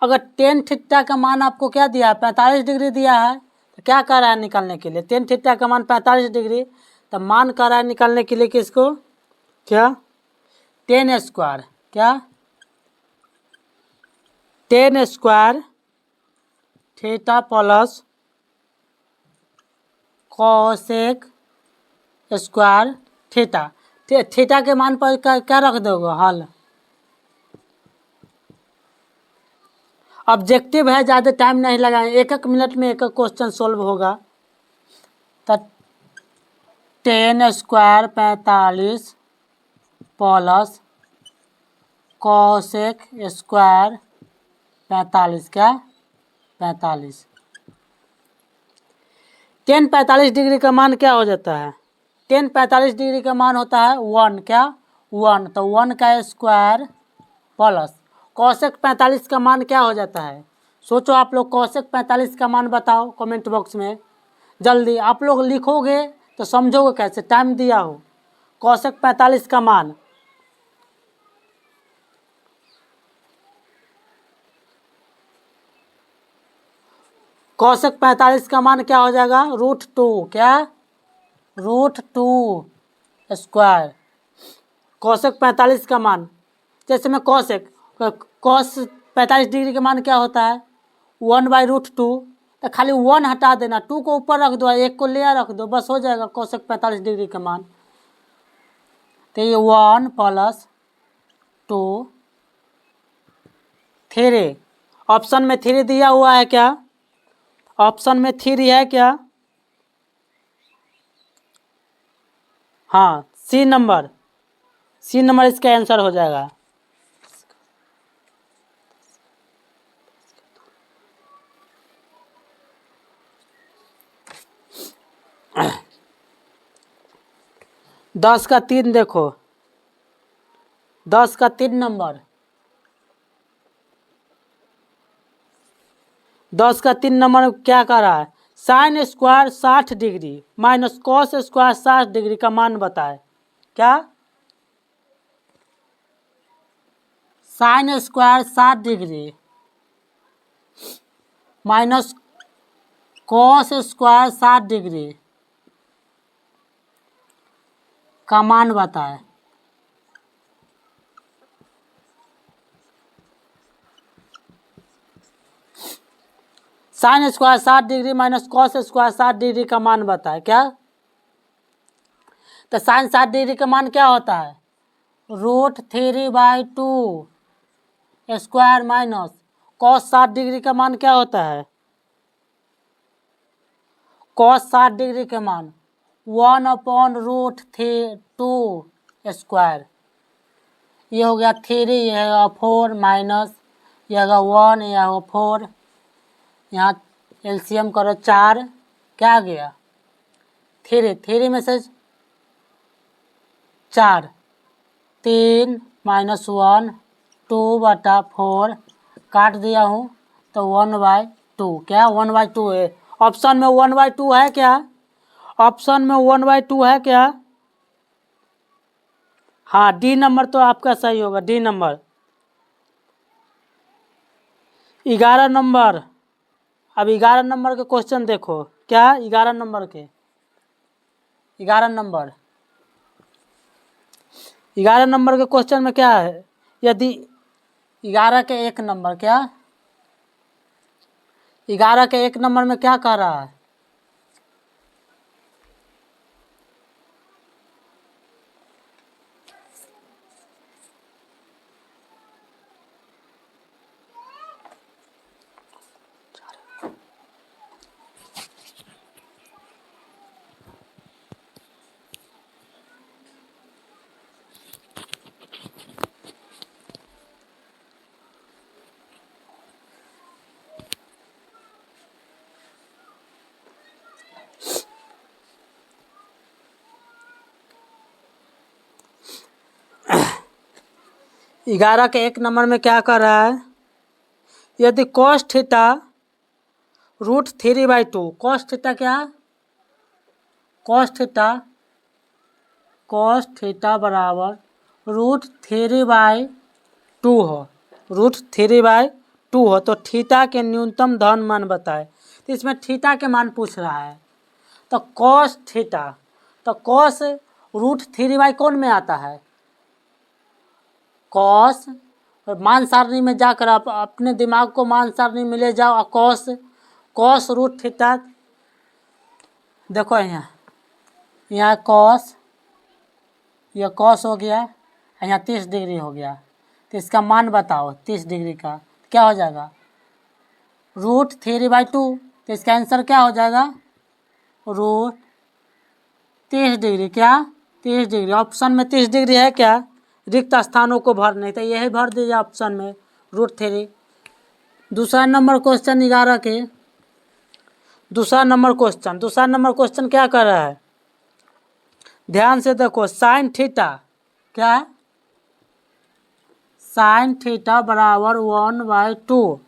A: अगर टेन थीटा का मान आपको क्या दिया है 45 डिग्री दिया है, तो क्या कर रहा है निकालने के लिए टेन थीटा का मान 45 डिग्री, तो मान कर रहा है निकालने के लिए किसको, क्या टेन स्क्वायर, क्या ten square theta plus cosec square theta, theta के मान पर क्या रख दोगे हल, ऑब्जेक्टिव है, ज़्यादा टाइम नहीं लगाएं, 1 मिनट में एक क्वेश्चन सोल्व होगा। तो ten square 45 plus cosec square 45, क्या 45, टेन 45 डिग्री का मान क्या हो जाता है, टेन 45 डिग्री का मान होता है 1, क्या 1, तो 1 का स्क्वायर प्लस कोसेक 45 का मान क्या हो जाता है, सोचो आप लोग कोसेक 45 का मान बताओ कमेंट बॉक्स में जल्दी, आप लोग लिखोगे तो समझोगे कैसे, टाइम दिया हो, कोसेक 45 का मान, कोसेक 45 का मान क्या हो जाएगा √2, क्या √2 स्क्वायर, कोसेक 45 का मान, जैसे मैं कोसेक कॉस 45 डिग्री का मान क्या होता है 1/√2, तो खाली 1 हटा देना, 2 को ऊपर रख दो, 1 को ले रख दो, बस हो जाएगा कोसेक 45 डिग्री का मान। तो ये 1 प्लस 2 3, ऑप्शन में 3 दिया हुआ है, क्या ऑप्शन में 3 है, क्या हाँ सी नंबर इसका आंसर हो जाएगा। दस का 3 देखो, 10 का 3 नंबर, 10 का 3 नंबर क्या कर रहा है sine square 60 degree minus cos square 60 degree का मान बताए, क्या sine square 60 degree minus cos square 60 degree का मान बताए, sine square 60 degree minus cos square 60 degree का मान बताए, क्या तो साइन 60 डिग्री का मान क्या होता है √3/2 स्क्वायर माइनस कॉस 60 डिग्री का मान क्या होता है, कॉस 60 डिग्री के मान 1/√2 स्क्वायर, ये हो गया 3, ये होगा 4 माइनस ये होगा 1, ये होगा 4, यहाँ एलसीएम करो 4, क्या गया 3 में से 4, 3 माइनस 1 2/4 काट दिया हूँ तो 1/2, क्या 1/2 है, ऑप्शन में 1/2 है, क्या ऑप्शन में 1/2 है, क्या हाँ डी नंबर तो आपका सही होगा, डी नंबर 11 नंबर, अब 11 नंबर के क्वेश्चन देखो क्या 11 नंबर के 11 नंबर 11 नंबर के क्वेश्चन में क्या है, यदि 11 के 1 नंबर क्या 11 के 1 नंबर में क्या कह रहा है, ग्यारह के 1 नंबर में क्या कर रहा है, यदि कॉस थीटा √3/2, कॉस थीटा क्या कॉस थीटा बराबर √3/2 हो, √3/2 हो तो थीटा के न्यूनतम धन मान बताए। तो इसमें थीटा के मान पूछ रहा है, तो कॉस थीटा, तो कॉस √3 कौन में आता है, कॉस, मान सारणी में जाकर आप अपने दिमाग को मान सारणी में ले जाओ, कॉस √थीटा, देखो यहाँ कॉस, यह कॉस हो गया, यहाँ 30 डिग्री हो गया, तो इसका मान बताओ 30 डिग्री का क्या हो जाएगा, √3/2, तो इसका आंसर क्या हो जाएगा, √30 डिग्री, क्या 30 डिग्री, ऑप्शन में 30 डिग्री है क्या, रिक्त स्थानों को भरने, तो यही भर दीजिए ऑप्शन में √3। दूसरा नंबर क्वेश्चन 11 के दूसरा नंबर क्वेश्चन क्या कर रहा है, ध्यान से देखो, साइन थीटा क्या है, साइन थीटा बराबर 1/2,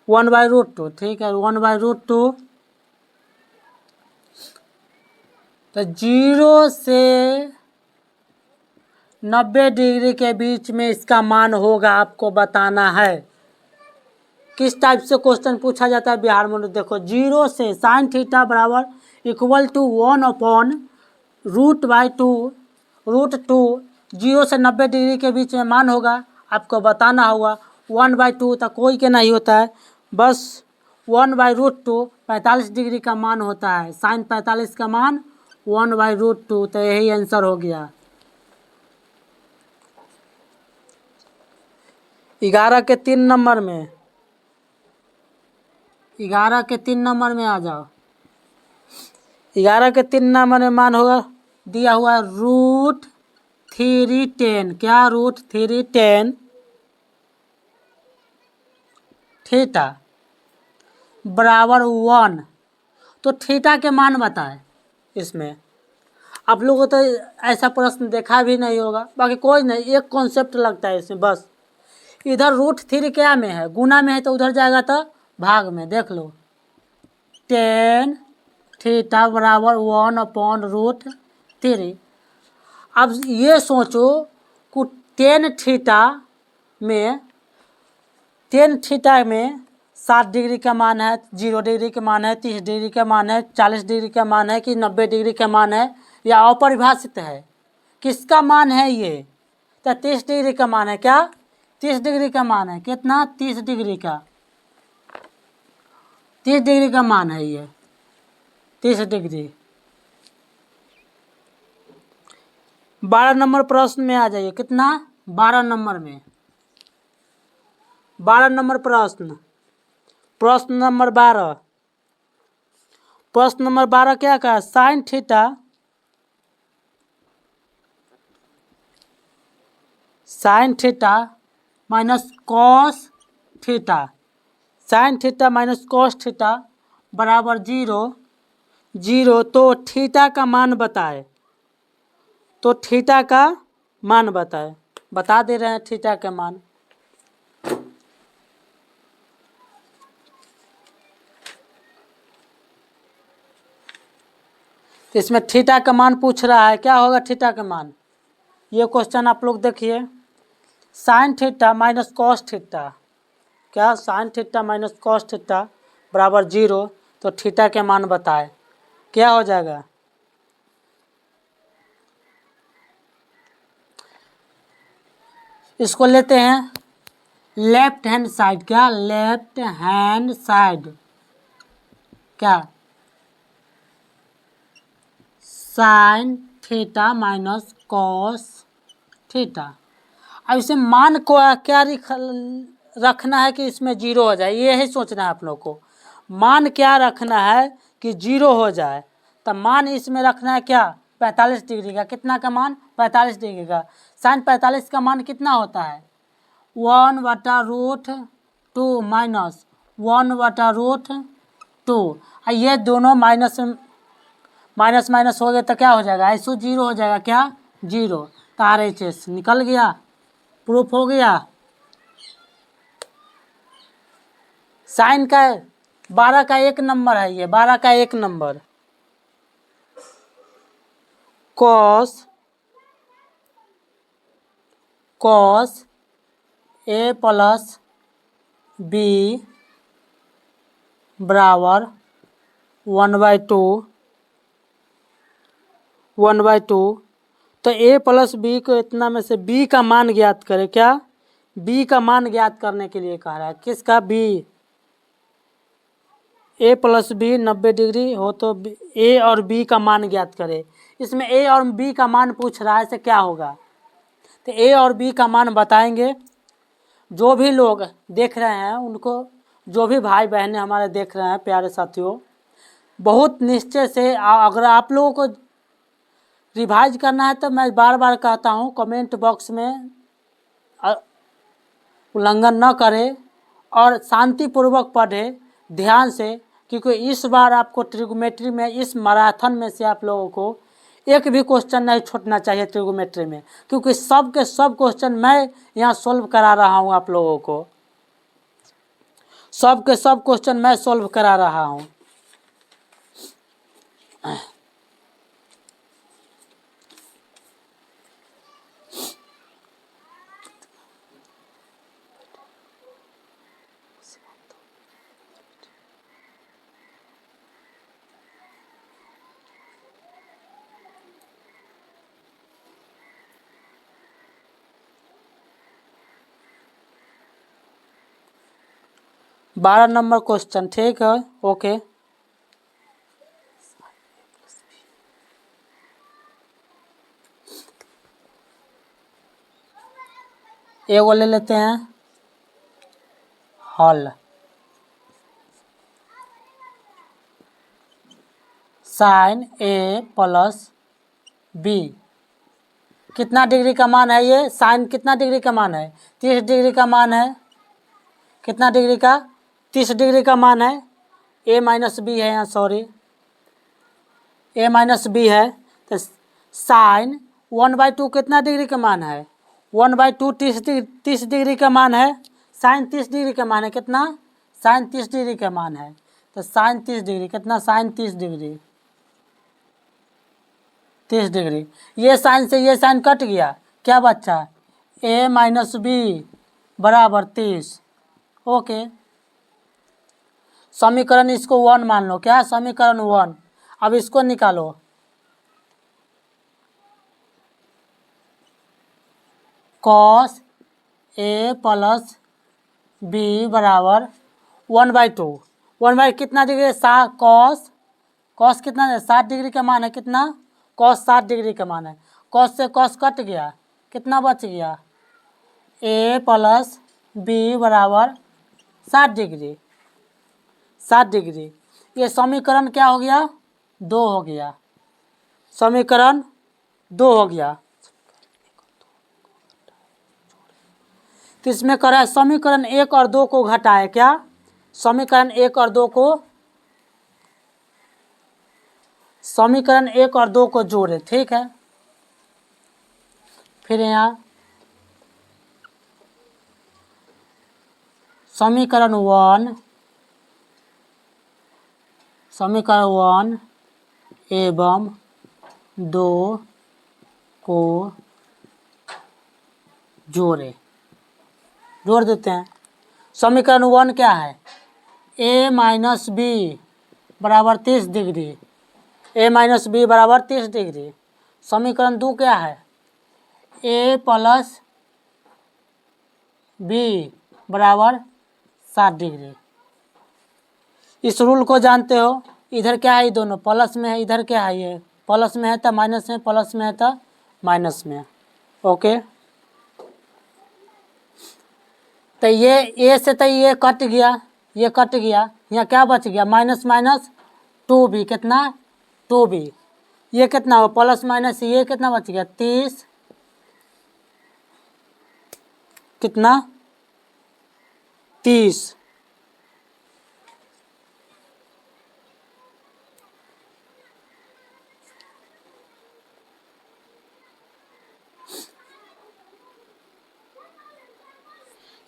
A: 1/√2, ठीक है 1/√2, तो 0 से 90 डिग्री के बीच में इसका मान होगा, आपको बताना है। किस टाइप से क्वेश्चन पूछा जाता है बिहार में, देखो 0 से साइन थीटा बराबर =1 अपॉन √2, 0 से 90 डिग्री के बीच में मान होगा, आपको बताना होगा। 1/2 तक कोई के नहीं होता है, बस 1/√2 45 डिग्री का मान होता है, साइन 45 का मान 1/√2, तो यही आंसर हो गया। 11 के 3 नंबर में 11 के 3 नंबर में आ जाओ, 11 के 3 नंबर में मान होगा दिया हुआ है √310, क्या √310 थीटा बराबर 1, तो थीटा के मान बताए। इसमें आप लोगों को तो ऐसा प्रश्न देखा भी नहीं होगा, बाकी कोई नहीं, एक कॉन्सेप्ट लगता है इसमें बस, इधर √3 क्या में है, गुना में है, तो उधर जाएगा तो भाग में, देख लो 10 थीटा बराबर 1 अपॉन √3। अब ये सोचो कि 10 थीटा में 60 डिग्री का मान है, 0 डिग्री का मान है, 30 डिग्री का मान है, 40 डिग्री का मान है कि 90 डिग्री का मान है, या अपरिभाषित है, किसका मान है ये, तो 30 डिग्री का मान है, क्या 30 डिग्री का मान है, कितना 30 डिग्री का, 30 डिग्री का मान है ये, 30 डिग्री। 12 नंबर प्रश्न में आ जाइए, कितना 12 नंबर में, 12 नंबर प्रश्न नंबर 12, प्रश्न नंबर 12 क्या कहा, sign theta minus cos theta, sign theta minus cos theta बराबर 0, तो थीटा का मान बताए, तो थीटा का मान बताए, बता दे रहे हैं थीटा का मान। तो इसमें थीटा का मान पूछ रहा है, क्या होगा थीटा का मान, ये क्वेश्चन आप लोग देखिए, sine theta minus cos theta, क्या sine theta minus cos theta बराबर 0, तो थीटा के मान बताए, क्या हो जाएगा? इसको लेते हैं लेफ्ट हैंड साइड, क्या लेफ्ट हैंड साइड, क्या sine theta minus cos theta. अब इसे मान को क्या रखना है कि इसमें 0 हो जाए, ये ही सोचना है आप लोग को। मान क्या रखना है कि 0 हो जाए, तब मान इसमें रखना है क्या 45 डिग्री का। कितना का मान? 45 डिग्री का। साइन 45 का मान कितना होता है? 1/√2 माइनस 1/√2। ये दोनों माइनस माइनस माइनस हो गए तो क्या हो जाएगा? ऐसो 0 हो जाएगा, क्या 0। तो RHS निकल गया, प्रूफ हो गया। साइन का 12 का 1 नंबर है, ये 12 का 1 number. Cos A plus B बराबर 1/2। तो A प्लस B को इतना में से B का मान ज्ञात करें, क्या B का मान ज्ञात करने के लिए कह रहा है। किसका? B। A plus B 90 degree हो तो A और B का मान ज्ञात करें। इसमें A और B का मान पूछ रहा है, इससे क्या होगा? तो A और B का मान बताएंगे। जो भी लोग देख रहे हैं उनको, जो भी भाई बहनें हमारे देख रहे हैं प्यारे साथियों, बहुत निश्चय से अगर आप लोगों को रिवाइज करना है तो मैं बार बार कहता हूँ कमेंट बॉक्स में उल्लंघन न करें और शांतिपूर्वक पढ़े ध्यान से, क्योंकि इस बार आपको ट्रिगोमेट्री में इस मैराथन में से आप लोगों को एक भी क्वेश्चन नहीं छूटना चाहिए ट्रिगोमेट्री में, क्योंकि सब के सब क्वेश्चन मैं यहाँ सॉल्व करा रहा हूँ आप लोगों को। सब के सब क्वेश्चन मैं सॉल्व करा रहा हूँ। बारह नंबर क्वेश्चन, ठीक है, ओके। एगो ले लेते हैं हल। साइन A प्लस B कितना डिग्री का मान है? ये साइन कितना डिग्री का मान है? 30 डिग्री का मान है। कितना डिग्री का? 30 डिग्री का मान है। A माइनस बी है यहाँ, सॉरी A माइनस बी है। तो साइन 1/2 कितना डिग्री का मान है? 1/2 30 डिग्री का मान है। साइन 30 डिग्री का मान है। कितना? साइन 30 डिग्री का मान है। तो साइन 30 डिग्री कितना? Sine 30 degree 30 degree. ये साइन से ये साइन कट गया, क्या बचा? A माइनस बी बराबर 30। ओके, समीकरण इसको 1 मान लो, क्या समीकरण 1। अब इसको निकालो। कॉस A प्लस B बराबर 1/2। 1 कितना डिग्री? कॉस कितना है? 60 डिग्री का मान है। कितना? कॉस 60 डिग्री का मान है। कॉस से कॉस कट गया, कितना बच गया? A प्लस B बराबर 60 डिग्री 60 डिग्री। ये समीकरण क्या हो गया? 2 हो गया। समीकरण 2 हो गया। तो इसमें करा है समीकरण 1 और 2 को घटाए, क्या समीकरण 1 और 2 को, समीकरण 1 और 2 को जोड़े, ठीक है। फिर यहाँ समीकरण 1 एवं 2 को जोड़ देते हैं। समीकरण 1 क्या है? a माइनस बी बराबर 30 डिग्री, a माइनस बी बराबर 30 डिग्री। समीकरण 2 क्या है? a प्लस बी बराबर 60 डिग्री। इस रूल को जानते हो, इधर क्या है, ये दोनों प्लस में है, इधर क्या है, ये प्लस में है तो माइनस में, प्लस में है तो माइनस में। ओके, तो ये ए से तो ये कट गया, ये कट गया, यहाँ क्या बच गया? माइनस माइनस 2b, कितना? 2b। ये कितना हो? प्लस माइनस ये कितना बच गया? 30, कितना? 30।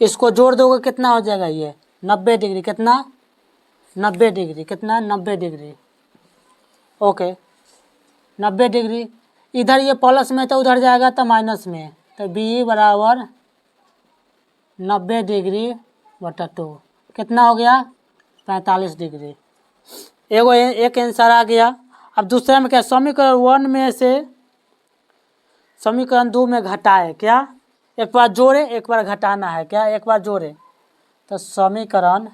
A: इसको जोड़ दोगे कितना हो जाएगा? ये 90 डिग्री, कितना? 90 डिग्री, कितना? 90 डिग्री। Okay, 90 degree. इधर ये प्लस में तो उधर जाएगा तो माइनस में, तो बी बराबर 90 डिग्री बटा 2, कितना हो गया? 45 डिग्री। एक आंसर आ गया। अब दूसरे में क्या? समीकरण 1 में से समीकरण 2 में घटाए, क्या? एक बार जोड़े, एक बार घटाना है, क्या? एक बार जोड़े, तो समीकरण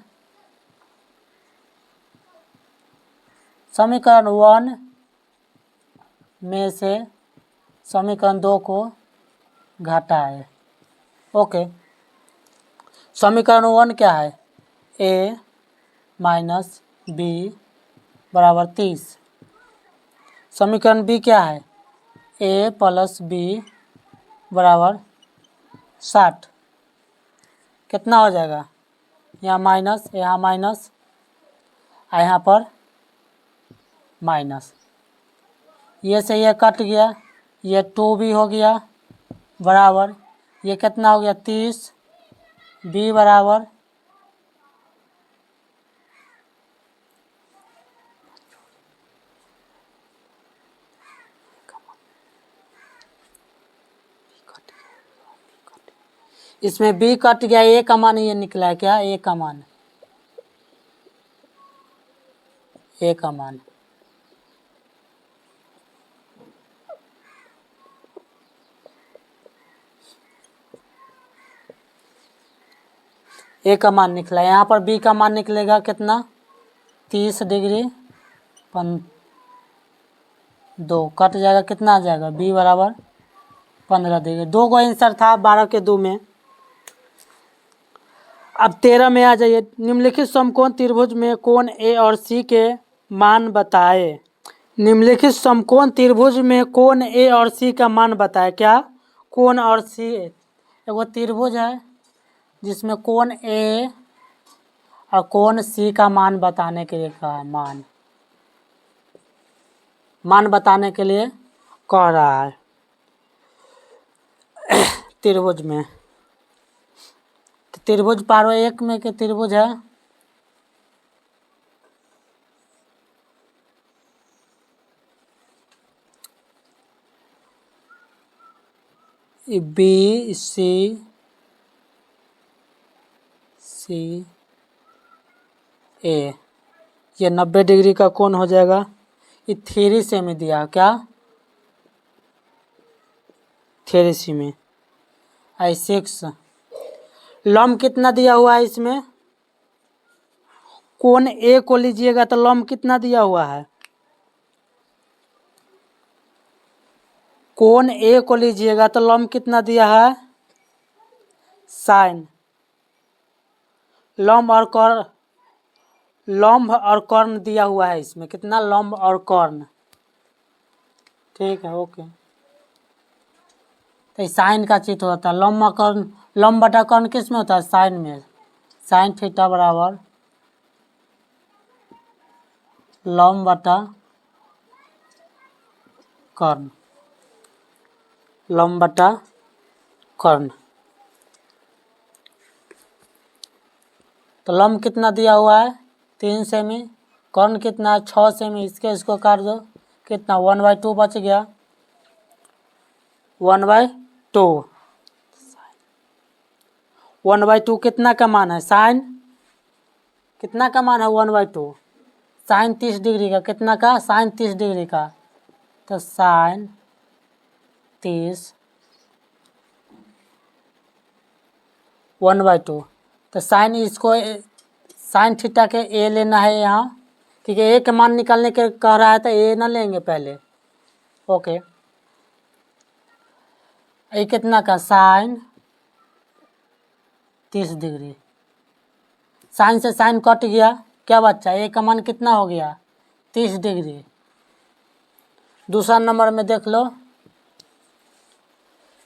A: 1 में से समीकरण 2 को घटाए। ओके, समीकरण 1 क्या है? a माइनस बी बराबर 30। समीकरण बी क्या है? a प्लस बी बराबर 60। कितना हो जाएगा? यहाँ माइनस, यहाँ माइनस, और यहाँ पर माइनस, ये से ये कट गया, ये 2 भी हो गया बराबर, ये कितना हो गया? 30, b बराबर इसमें b कट गया, a का मान ये निकला है, क्या? a का मान, a का मान। a का मान निकला, यहाँ पर b का मान निकलेगा कितना? 30 डिग्री 2 कट जाएगा, कितना आ जाएगा? b बराबर 15 डिग्री। 2 को आंसर था 12 के 2 में। अब 13 में आ जाइए। निम्नलिखित समकोण त्रिभुज में कोण ए और सी के मान बताए। निम्नलिखित समकोण त्रिभुज में कोण ए और सी का मान बताए, क्या? कोण और सी, एगो त्रिभुज है जिसमें कोण ए और कोण सी का मान बताने के लिए कहा, मान बताने के लिए कह रहा है। त्रिभुज में, त्रिभुज पारो एक में के त्रिभुज है बी सी ए, ये 90 डिग्री का कोण हो जाएगा। ये 3 से में दिया, क्या? 3 सी में, आई 6। लंब कितना दिया हुआ है इसमें? कोण ए को लीजिएगा तो लंब कितना दिया हुआ है? कोण ए को लीजिएगा तो लंब कितना दिया है? साइन। लंब और कर्ण दिया हुआ है इसमें, कितना? लंब और कर्ण, ठीक है। ओके, तो साइन का चित्र होता है, लंब कर्ण, लंब बटा कर्ण किस में होता है? साइन में। साइन थीटा बराबर लंब बटा कर्ण, लंब बटा कर्ण। तो लंब कितना दिया हुआ है? 3 सेमी। कर्ण कितना है? 6 सेमी। इसको काट दो, कितना? 1/2 बच गया, 1/2। 1/2 कितना का मान है, साइन कितना का मान है 1/2, साइन 30 डिग्री का, कितना का, साइन 30 डिग्री का, तो साइन 30 1/2। तो साइन इसको साइन थीटा के ए लेना है यहाँ, ठीक है। ए का मान निकालने के कह रहा है तो ए ना लेंगे पहले, ओके। ये कितना का, साइन 30 डिग्री, साइन से साइन कट गया, क्या बच्चा, ए का मान कितना हो गया 30 डिग्री। दूसरा नंबर में देख लो,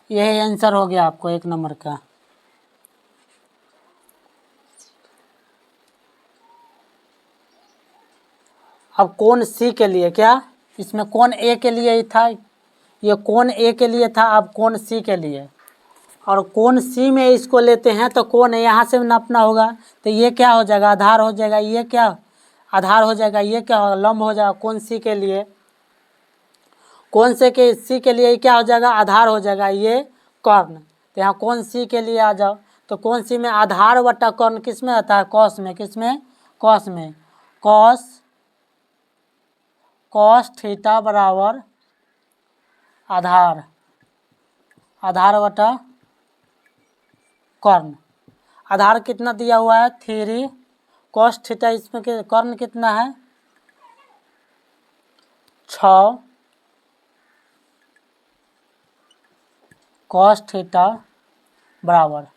A: यही आंसर हो गया आपको 1 नंबर का। अब कोण सी के लिए क्या, इसमें कोण ए के लिए ही था, ये कोण ए के लिए था, अब कोण सी के लिए, और कोण सी में इसको लेते हैं तो कोण यहाँ से नापना होगा, तो ये क्या हो जाएगा, आधार हो जाएगा, ये क्या आधार हो जाएगा, ये क्या होगा, लंब हो जाएगा। कोण सी के लिए, कोण से के सी के लिए क्या हो जाएगा, आधार हो जाएगा, ये कर्ण। तो यहाँ कोण सी के लिए आ जाओ, तो कोण सी में आधार बटा कर्ण किस में आता है, कॉस में, किस में, कॉस में, कॉस थीटा बराबर आधार, आधार बटा कर्ण। आधार कितना दिया हुआ है 3 कॉस थीटा, इसमें कर्ण कितना है 6 कॉस थीटा बराबर,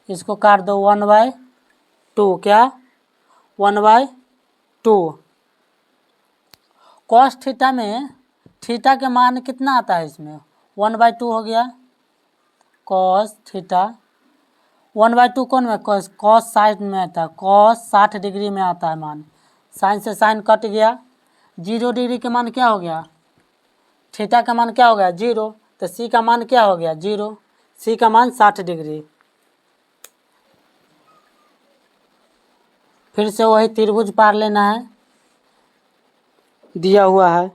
A: इसको काट दो 1/2, क्या 1/2। कॉस थीटा में थीटा के मान कितना आता है, इसमें 1/2 हो गया, कॉस थीटा 1/2 कौन में, कॉस 60 में आता है, कॉस 60 डिग्री में आता है मान, साइन से साइन कट गया, 0 डिग्री के मान क्या हो गया, थीटा का मान क्या हो गया 0, तो सी का मान क्या हो गया 0, सी का मान 60 डिग्री। फिर से वही त्रिभुज पार लेना है, दिया हुआ है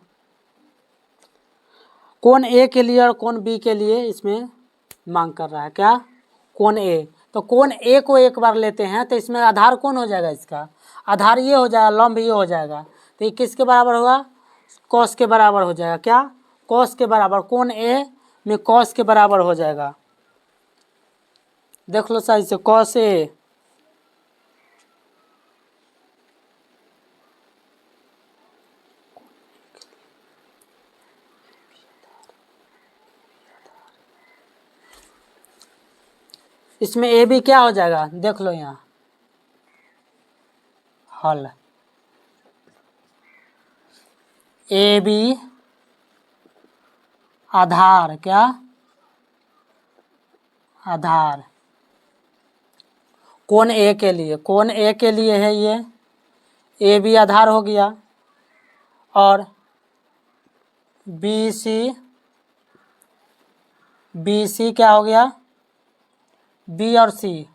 A: कोण ए के लिए और कोण बी के लिए, इसमें मांग कर रहा है क्या, कोण ए। तो कोण ए को एक बार लेते हैं तो इसमें आधार कौन हो जाएगा, इसका आधार ये हो जाएगा, लंब ये हो जाएगा, तो ये किसके बराबर होगा, कॉस के बराबर हो जाएगा, क्या कॉस के बराबर, कोण ए में कॉस के बराबर हो जाएगा। देख लो सही से, कॉस ए इसमें ए बी क्या हो जाएगा, देख लो यहाँ हल, ए बी आधार, क्या आधार कोण ए के लिए, कोण ए के लिए है ये, ए बी आधार हो गया, और बी सी क्या हो गया, बी और सी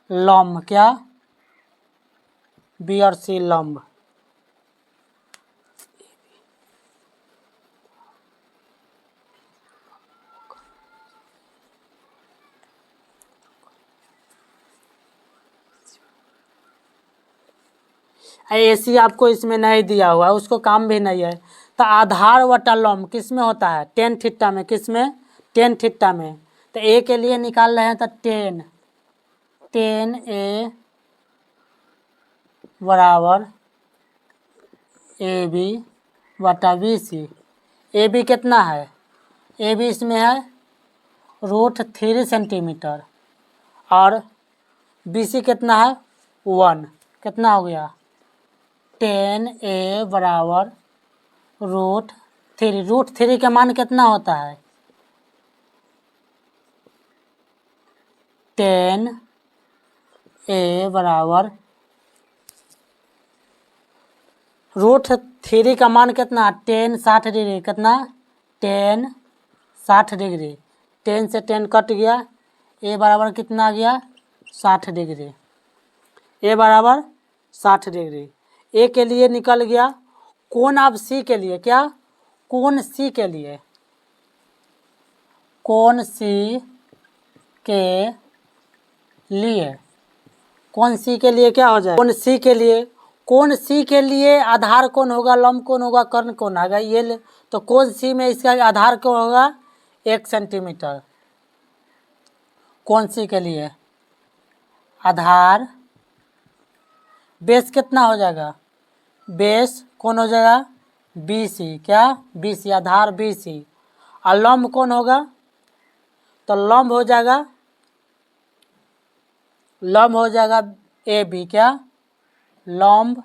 A: लंब, क्या बी और सी लंब। AC आपको इसमें नहीं दिया हुआ है, उसको काम भी नहीं है, तो आधार बटा लंब किस में होता है, टेन थीटा में, किस में, टेन थीटा में। तो ए के लिए निकाल रहे हैं तो टेन ए बराबर ए बी बटा बी सी। ए बी कितना है, ए बी इसमें है √3 सेंटीमीटर, और बी सी कितना है 1, कितना हो गया 10 ए बराबर √3 का मान कितना होता है 10 ए बराबर √3 का मान कितना 10 60 डिग्री, कितना 10 60 डिग्री, 10 से 10 कट गया, ए बराबर कितना आ गया 60 डिग्री, ए बराबर 60 डिग्री। ए के लिए निकल गया, कोण अब सी के लिए, क्या कोण सी के लिए, कोण सी के लिए, कोण सी के लिए क्या हो जाए, कोण सी के लिए, कोण सी के लिए आधार कौन होगा, लंब कौन होगा, कर्ण कौन आएगा, ये तो कोण सी में इसका आधार कौन होगा 1 सेंटीमीटर। कोण सी के लिए आधार बेस कितना हो जाएगा, बेस कौन हो जाएगा BC, क्या BC, आधार BC। और लंब कौन होगा, तो लंब हो जाएगा, लंब हो जाएगा AB, क्या लंब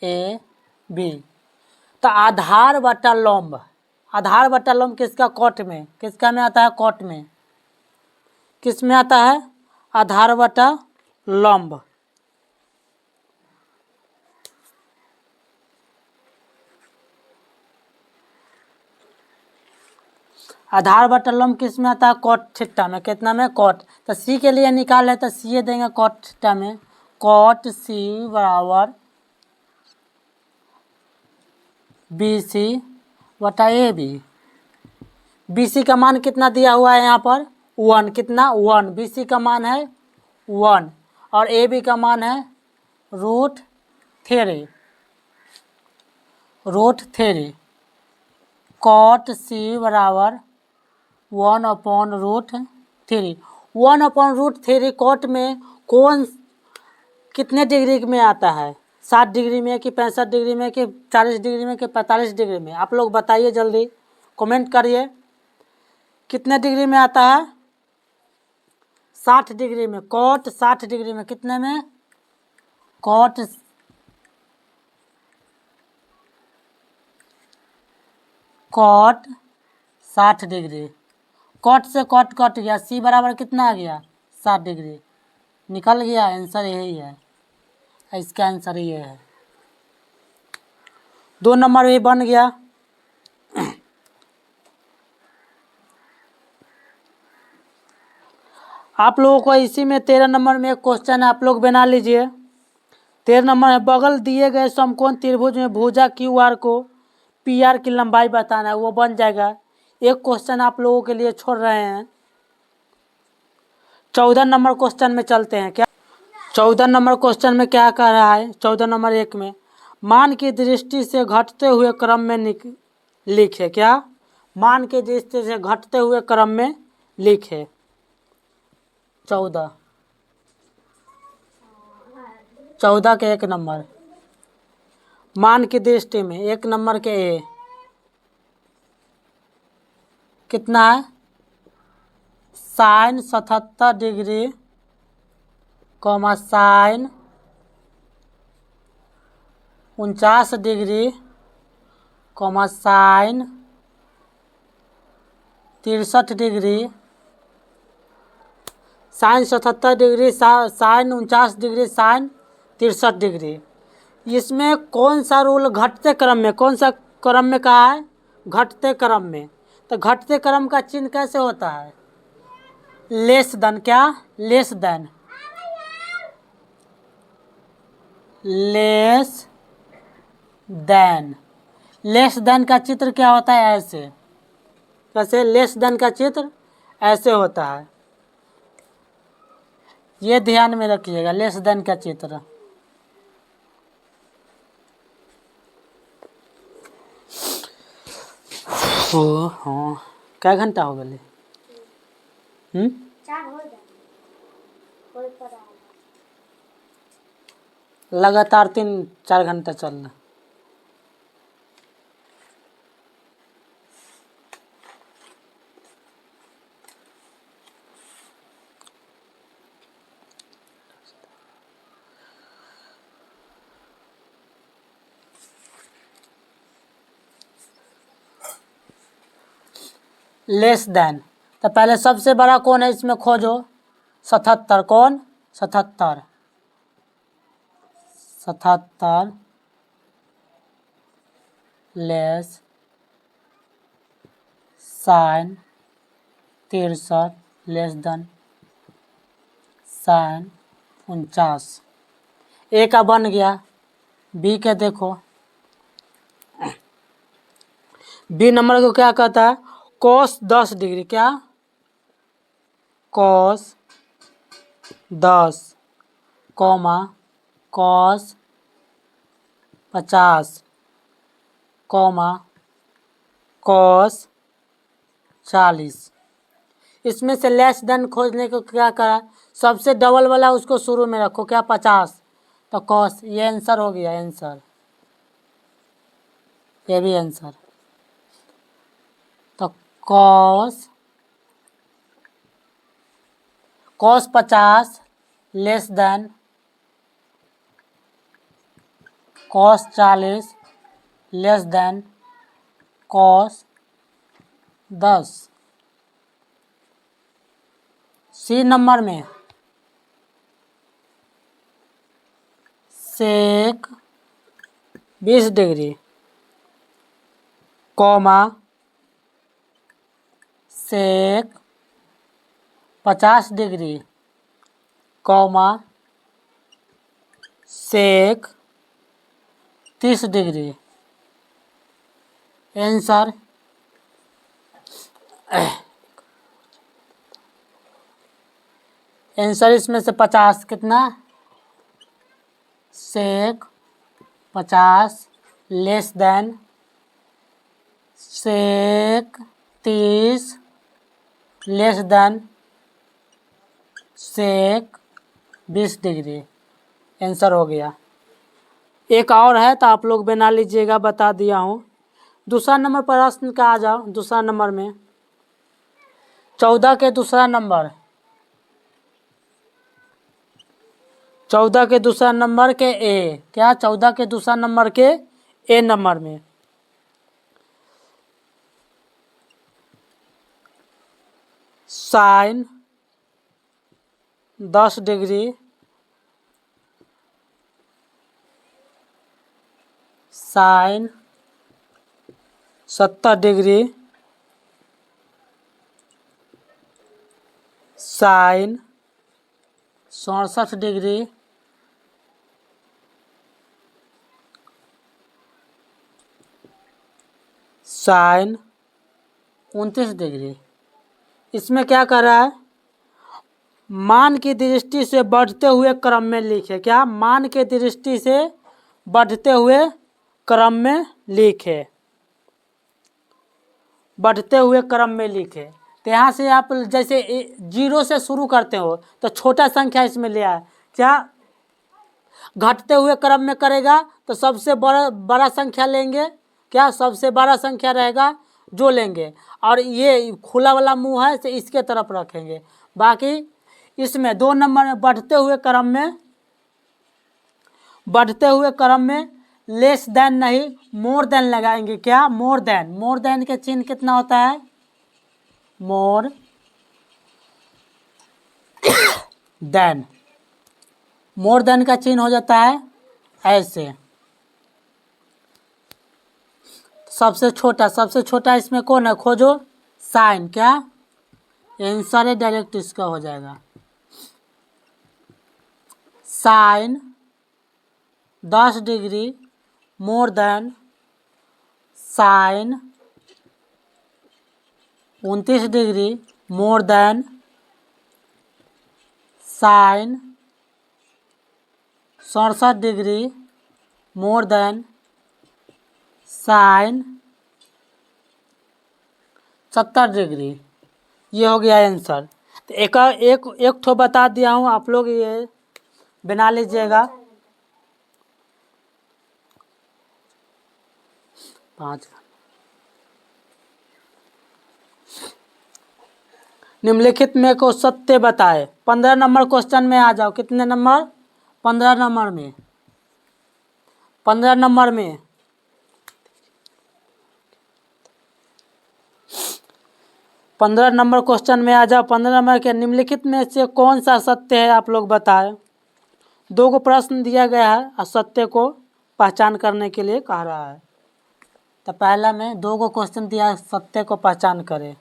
A: AB। तो आधार बटा लंब, आधार बटा लंब किसका कॉट में, किसका में आता है कॉट में, किस में आता है आधार बटा लंब। आधार बटा लंब किस में आता है कॉट थीटा में, कितना में कॉट। तो सी के लिए निकाले तो सी देंगे कॉट थीटा में, कॉट सी बराबर BC बटा AB। BC का मान कितना दिया हुआ है यहाँ पर 1, कितना 1, BC का मान है 1 और AB का मान है √3, √3। कॉट सी बराबर 1/√3, 1/√3 कॉट में कौन कितने डिग्री में आता है, 60 डिग्री में कि 65 डिग्री में कि 40 डिग्री में कि 45 डिग्री में, आप लोग बताइए जल्दी कमेंट करिए कितने डिग्री में आता है, 60 डिग्री में। कॉट 60 डिग्री में, कितने में कॉट कॉट 60 डिग्री, कॉट से कॉट कट गया, सी बराबर कितना आ गया 60 डिग्री, निकल गया, आंसर यही है, इसका आंसर ये है। 2 नंबर भी बन गया। आप लोगों को इसी में 13 नंबर में एक क्वेश्चन है, आप लोग बना लीजिए। 13 नंबर है, बगल दिए गए समकोण त्रिभुज में भुजा QR को PR की लंबाई बताना है, वो बन जाएगा। एक क्वेश्चन आप लोगों के लिए छोड़ रहे हैं। 14 नंबर क्वेश्चन में चलते हैं क्या, 14 नंबर क्वेश्चन में क्या कह रहा है, 14 नंबर 1 में मान की दृष्टि से घटते हुए क्रम में लिखे, क्या मान की दृष्टि से घटते हुए क्रम में लिखे। 14 के 1 नंबर, मान की दृष्टि में 1 नंबर के ए कितना है sine 77 degree comma sine 49 degree comma sine 63 degree, sine 77 degree sine 49 degree sine 63 degree. इसमें कौन सा रूल घटते क्रम में, कौन सा क्रम में कहा है घटते क्रम में, तो घटते क्रम का चिन्ह कैसे होता है लेस देन, क्या less than, less than, less than का चित्र क्या होता है ऐसे, कैसे लेस देन का चित्र ऐसे होता है, ये ध्यान में रखिएगा लेस देन का चित्र। हाँ क्या घंटा हो गए,
B: 4 हो जाए कोई पता
A: लगातार 3-4 घंटा चलना। लेस देन, तो पहले सबसे बड़ा कौन है इसमें खोजो 77, कौन 77, 77 less sine 63 less than sine 49, A का बन गया, बी के देखो बी नंबर को क्या कहता है, कॉस 10 डिग्री, क्या cos 10 comma cos 50 comma cos 40। इसमें से लेस देन खोजने को क्या करा, सबसे डबल वाला उसको शुरू में रखो, क्या 50, तो कॉस, ये आंसर हो गया, आंसर ये भी आंसर। तो cos 50 less than cos 40 less than cos 10। C number में sec 20 degree comma sec 50 degree comma sec 30 degree. Answer answer इसमें से 50 कितना, sec 50 less than sec 30 less than sec 20 degree. Answer हो गया। एक और है तो आप लोग बना लीजिएगा, बता दिया हूँ। दूसरा नंबर प्रश्न का आ जाओ। दूसरा नंबर में 14 के दूसरा नंबर, 14 के दूसरा नंबर के ए, क्या 14 के दूसरा नंबर के ए नंबर में sine 10 degree sine 70 degree sine 67 degree sine 29 degree. इसमें क्या कर रहा है, मान की दृष्टि से बढ़ते हुए क्रम में लिखे, क्या मान के दृष्टि से बढ़ते हुए क्रम में लिखे, बढ़ते हुए क्रम में लिखे। तो यहाँ से आप जैसे 0 से शुरू करते हो तो छोटा संख्या इसमें ले आए, क्या घटते हुए क्रम में करेगा तो सबसे बड़ा संख्या लेंगे, क्या सबसे बड़ा संख्या रहेगा जो लेंगे, और ये खुला वाला मुंह है तो इसके तरफ रखेंगे। बाकी इसमें 2 नंबर में बढ़ते हुए क्रम में लेस देन नहीं मोर देन लगाएंगे, क्या मोर देन के चिन्ह कितना होता है, मोर देन का चिन्ह हो जाता है ऐसे। सबसे छोटा इसमें कौन है, खोजो, साइन, क्या आंसर है डायरेक्ट इसका हो जाएगा। Sine 10 degree more than sine 29 degree more than sine 67 degree more than sine 70 degree. ये हो गया आंसर। तो एक ठो बता दिया हूँ, आप लोग ये बना लीजिएगा। 5 निम्नलिखित में को सत्य बताए। 15 नंबर क्वेश्चन में आ जाओ। कितने नंबर, 15 नंबर में 15 नंबर में 15 नंबर क्वेश्चन में आ जाओ। 15 नंबर के निम्नलिखित में से कौन सा सत्य है आप लोग बताएं। 2 को प्रश्न दिया गया है और सत्य को पहचान करने के लिए कह रहा है। तो पहला में 2 को क्वेश्चन दिया है, सत्य को पहचान करें।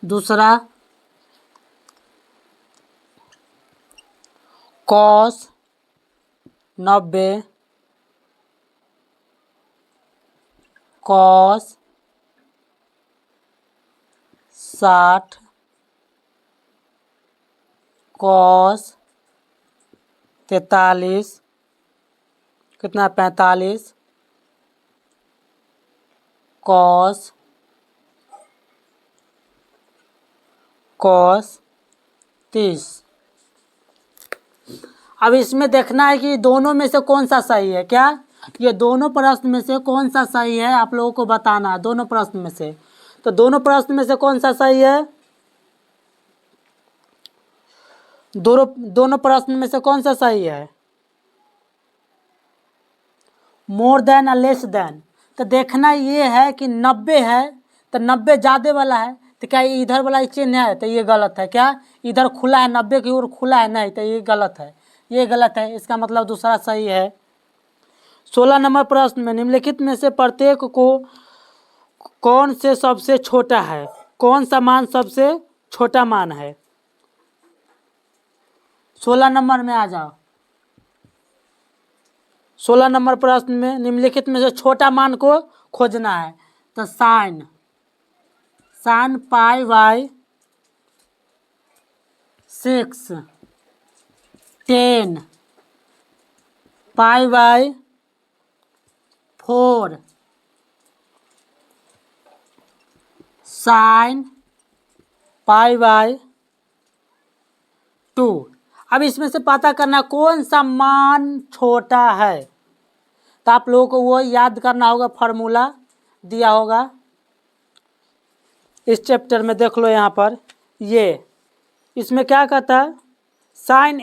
A: दूसरा कॉस 90 कॉस 60 कॉस 43 कितना 45 कॉस 30। अब इसमें देखना है कि दोनों में से कौन सा सही है। क्या ये दोनों प्रश्न में से कौन सा सही है आप लोगों को बताना है। दोनों प्रश्न में से तो दोनों प्रश्न में से कौन सा सही है। दोनों प्रश्न में से कौन सा सही है। मोर देन और लेस देन। तो देखना ये है कि 90 है तो 90 ज़्यादा वाला है तो क्या ये इधर वाला चिन्ह है तो ये गलत है। क्या इधर खुला है 90 की ओर खुला है नहीं तो ये गलत है। ये गलत है इसका मतलब दूसरा सही है। 16 नंबर प्रश्न में निम्नलिखित में से प्रत्येक को कौन से सबसे छोटा है। कौन सा मान सबसे छोटा मान है। 16 नंबर में आ जाओ। 16 नंबर प्रश्न में निम्नलिखित में से छोटा मान को खोजना है। तो sine pi by 6 10 pi by 4 sine pi by 2। अब इसमें से पता करना कौन सा मान छोटा है। तो आप लोगों को वो याद करना होगा फार्मूला दिया होगा इस चैप्टर में। देख लो यहाँ पर ये इसमें क्या कहता है sine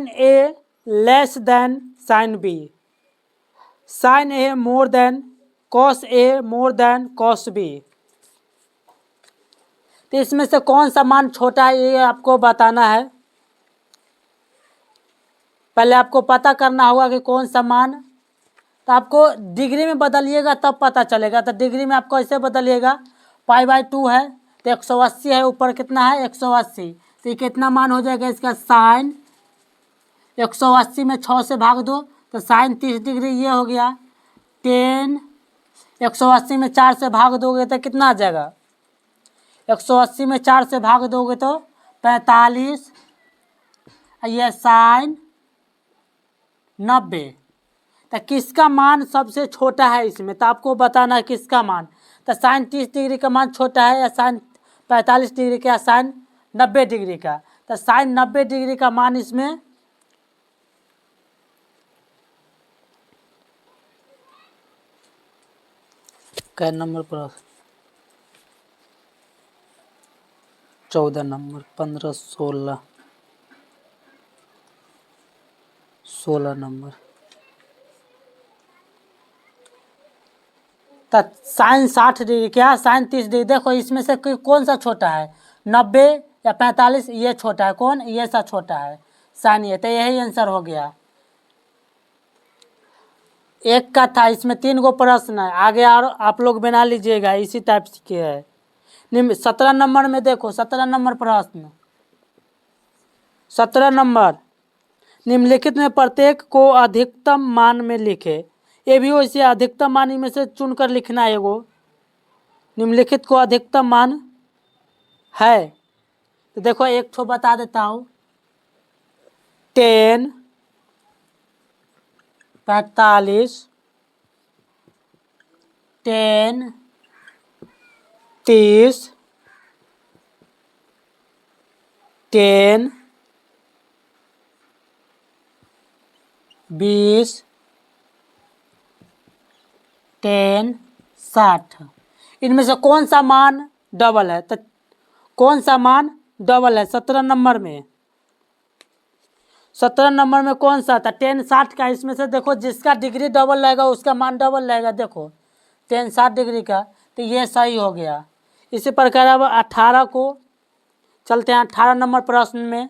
A: A less than sine B sine A more than cos A more than cos B. तो इसमें से कौन सा मान छोटा है ये आपको बताना है। पहले आपको पता करना होगा कि कौन सा मान। तो आपको डिग्री में बदलिएगा तब पता चलेगा। तो डिग्री में आप कैसे बदलिएगा पाई बाई 2 है तो 180 है ऊपर कितना है 180 तो ये कितना मान हो जाएगा इसका साइन 180 में 6 से भाग दो तो साइन 30 डिग्री ये हो गया 10 180 में 4 से भाग दोगे तो कितना आ जाएगा 180 में 4 से भाग दोगे तो 45 ये साइन 90। तो किसका मान सबसे छोटा है इसमें। तो आपको बताना है किसका मान। तो साइन 30 डिग्री का मान छोटा है या साइन 45 डिग्री का या साइन 90 डिग्री का। तो साइन 90 डिग्री का मान इसमें कै नंबर पर 14 नंबर 15 16 नंबर। तो साइन 60 डिग्री क्या साइन 30 डिग्री। देखो इसमें से कौन सा छोटा है 90 या 45 ये छोटा है। कौन ये सा छोटा है साइन ये। तो यही आंसर हो गया। एक का था इसमें 3 गो प्रश्न है आगे और आप लोग बना लीजिएगा इसी टाइप के है। 17 नंबर में देखो 17 नंबर प्रश्न 17 नंबर निम्नलिखित में प्रत्येक को अधिकतम मान में लिखे। ये भी वैसे अधिकतम मान में से चुनकर लिखना है। एगो निम्नलिखित को अधिकतम मान है। तो देखो एक ठो बता देता हूँ 10 45 10 30 10 20 10 60। इनमें से कौन सा मान डबल है। तो कौन सा मान डबल है 17 नंबर में। 17 नंबर में कौन सा था 10 60 का। इसमें से देखो जिसका डिग्री डबल रहेगा उसका मान डबल रहेगा। देखो 10 60 डिग्री का तो ये सही हो गया। इसी प्रकार अब 18 को चलते हैं 18 नंबर प्रश्न में।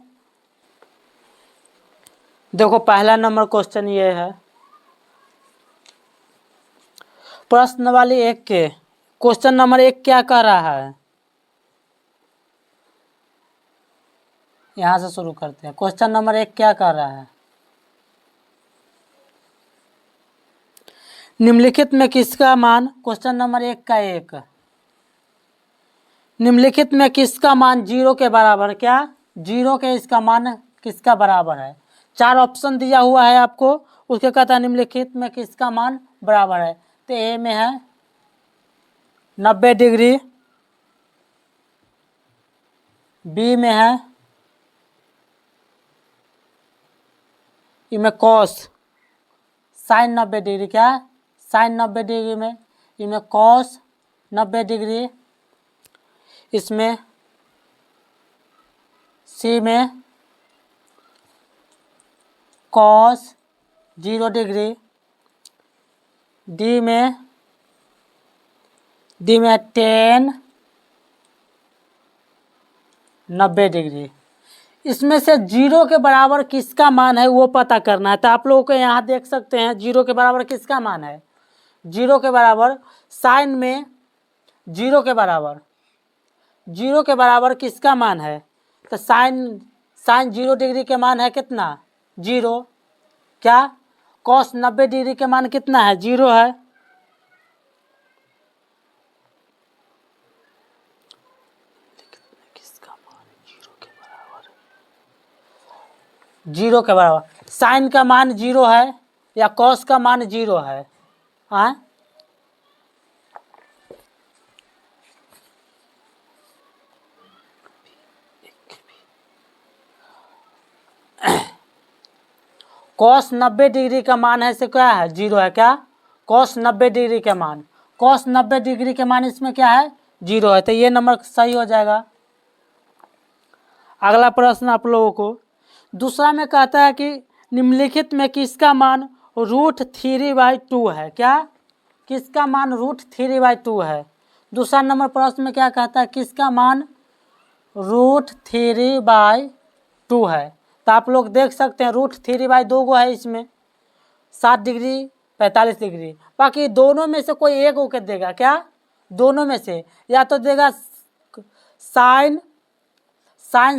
A: देखो पहला नंबर क्वेश्चन ये है प्रश्न वाली 1 के क्वेश्चन नंबर 1 क्या कह रहा है, यहां से शुरू करते हैं। क्वेश्चन नंबर 1 क्या कह रहा है, निम्नलिखित में किसका मान, क्वेश्चन नंबर 1 का 1, निम्नलिखित में किसका मान 0 के बराबर, क्या 0 के इसका मान किसका बराबर है। 4 ऑप्शन दिया हुआ है आपको, उसके कहता है निम्नलिखित में किसका मान बराबर है। तो ए में है 90 डिग्री, बी में है इनमें कॉस साइन 90 डिग्री, क्या साइन 90 डिग्री में, इनमें कॉस 90 डिग्री, इसमें सी में कॉस 0 डिग्री, डी में टेन 90 डिग्री। इसमें से 0 के बराबर किसका मान है वो पता करना है। तो आप लोगों को यहाँ देख सकते हैं 0 के बराबर किसका मान है, 0 के बराबर साइन में 0 के बराबर, 0 के बराबर किसका मान है। तो साइन 0 डिग्री के मान है कितना 0, क्या कॉस 90 डिग्री के मान कितना है 0 है। किसका मान 0 के बराबर, साइन का मान 0 है या कॉस का मान 0 है, हाँ कॉस 90 डिग्री का मान है से क्या है 0 है, क्या कॉस 90 डिग्री के मान, कॉस 90 डिग्री के मान इसमें क्या है 0 है। तो ये नंबर सही हो जाएगा। अगला प्रश्न आप लोगों को दूसरा में कहता है कि निम्नलिखित में किसका मान √3/2 है, क्या किसका मान √3/2 है। दूसरा नंबर प्रश्न में क्या कहता है किसका मान √3/2 है। तो आप लोग देख सकते हैं √3/2 गो है इसमें 60 डिग्री 45 डिग्री, बाकी दोनों में से कोई एक होकर देगा, क्या दोनों में से या तो देगा साइन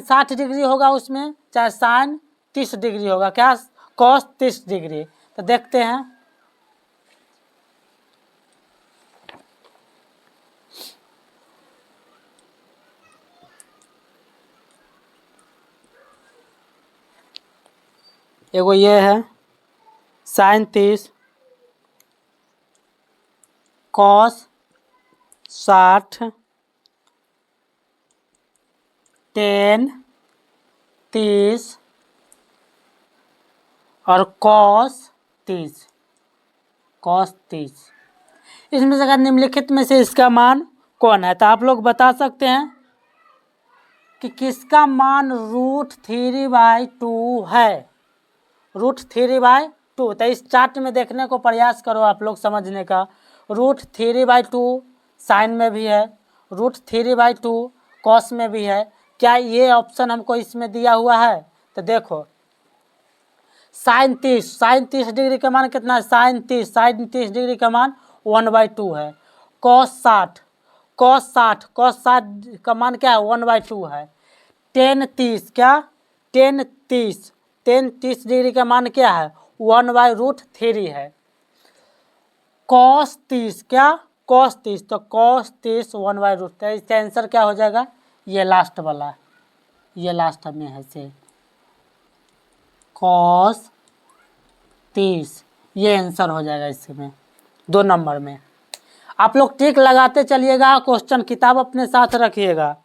A: 60 डिग्री होगा उसमें, चाहे साइन 30 डिग्री होगा, क्या कॉस 30 डिग्री। तो देखते हैं एगो ये है साइन 30 कॉस 60 टेन 30 और कॉस 30, इसमें से अगर निम्नलिखित में से इसका मान कौन है। तो आप लोग बता सकते हैं कि किसका मान √3/2 है, √3/2। तो इस चार्ट में देखने को प्रयास करो आप लोग समझने का, √3/2 साइन में भी है, √3/2 कॉस में भी है, क्या ये ऑप्शन हमको इसमें दिया हुआ है। तो देखो साइन 30 डिग्री का मान कितना है, साइन 30 डिग्री का मान 1/2 है। कॉस 60 का मान क्या है 1/2 है। टेन 30 डिग्री का मान क्या है 1/√3 है। कॉस 30 तो कॉस 30 1/√3, इसका आंसर क्या हो जाएगा, ये लास्ट वाला, ये लास्ट में है से कॉस 30, ये आंसर हो जाएगा इसमें 2 नंबर में। आप लोग टिक लगाते चलिएगा, क्वेश्चन किताब अपने साथ रखिएगा,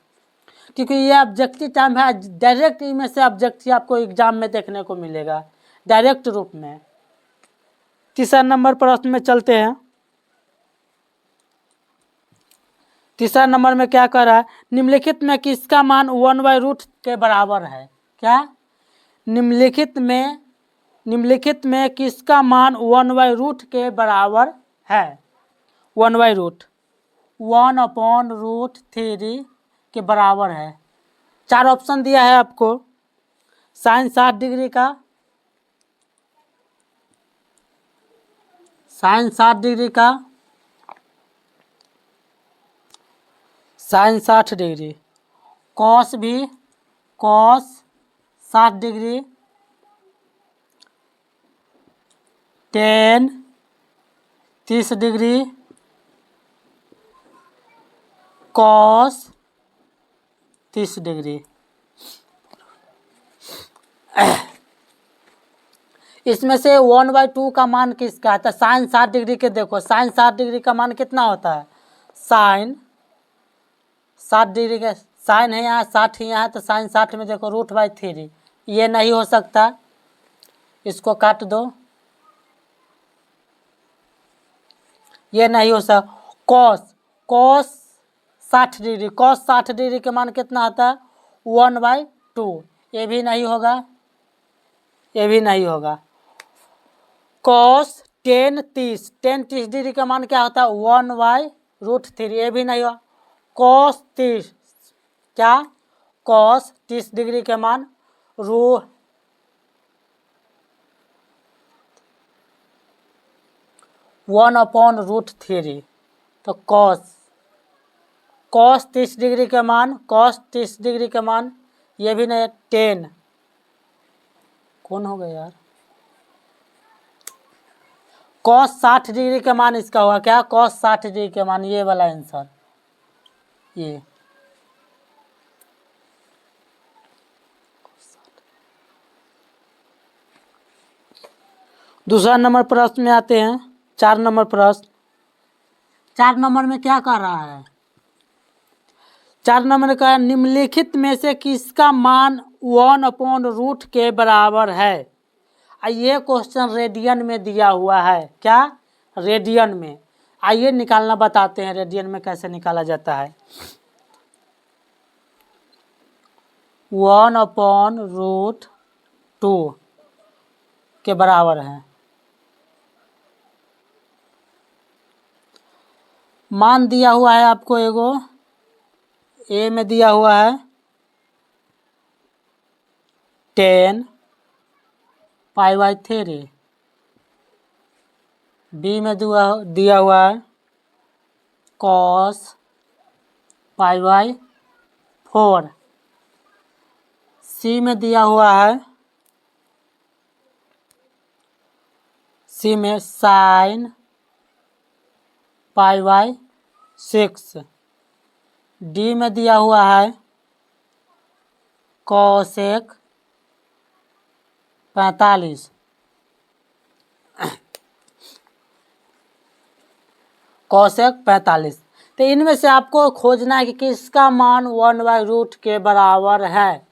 A: क्योंकि ये ऑब्जेक्टिव टाइम है, डायरेक्ट इनमें से ऑब्जेक्टिव आपको एग्जाम में देखने को मिलेगा डायरेक्ट रूप में। तीसरा नंबर प्रश्न में चलते हैं। तीसरा नंबर में क्या कह रहा है, निम्नलिखित में किसका मान 1/√3 के बराबर है, क्या निम्नलिखित में किसका मान 1/√3 के बराबर है, 1/√3 के बराबर है। 4 ऑप्शन दिया है आपको, साइन 60 डिग्री का, साइन 60 डिग्री का, साइन 60 डिग्री, कॉस भी cos 60 degree, tan 30 degree, cos 30 degree. इसमें से 1/2 का मान किसका है? तो साइन 60 डिग्री के देखो, साइन 60 डिग्री का मान कितना होता है? साइन 60 डिग्री का साइन है यहाँ, 60 ही यहाँ, तो साइन 60 में देखो √3। ये नहीं हो सकता, इसको काट दो, ये नहीं हो सकता। कॉस 60 डिग्री, कॉस 60 डिग्री के मान कितना होता है? 1/2। ये भी नहीं होगा, ये भी नहीं होगा। कॉस 10 30 डिग्री का मान क्या होता है? 1/√3। ये भी नहीं होगा। कॉस 30 क्या? कॉस 30 डिग्री के मान 1/√3। तो कॉस 30 डिग्री के मान, कॉस 30 डिग्री के मान, ये भी नहीं, 10 कौन हो गया यार? कॉस 60 डिग्री के मान इसका हुआ क्या? कॉस 60 डिग्री के मान, ये वाला आंसर। ये दूसरा नंबर प्रश्न में आते हैं। 4 नंबर प्रश्न। 4 नंबर में क्या कर रहा है? 4 नंबर का निम्नलिखित में से किसका मान 1/√, के बराबर है? ये क्वेश्चन रेडियन में दिया हुआ है। क्या? रेडियन में। आइए निकालना बताते हैं, रेडियन में कैसे निकाला जाता है। 1/√2 के बराबर है। मान दिया हुआ है आपको, एगो ए में दिया हुआ है 10 π/3, बी में दिया हुआ है cos π/4, सी में दिया हुआ है, सी में sin π/6, डी में दिया हुआ है cosec 45, cosec 45। तो इनमें से आपको खोजना है कि किसका मान 1/√, के बराबर है।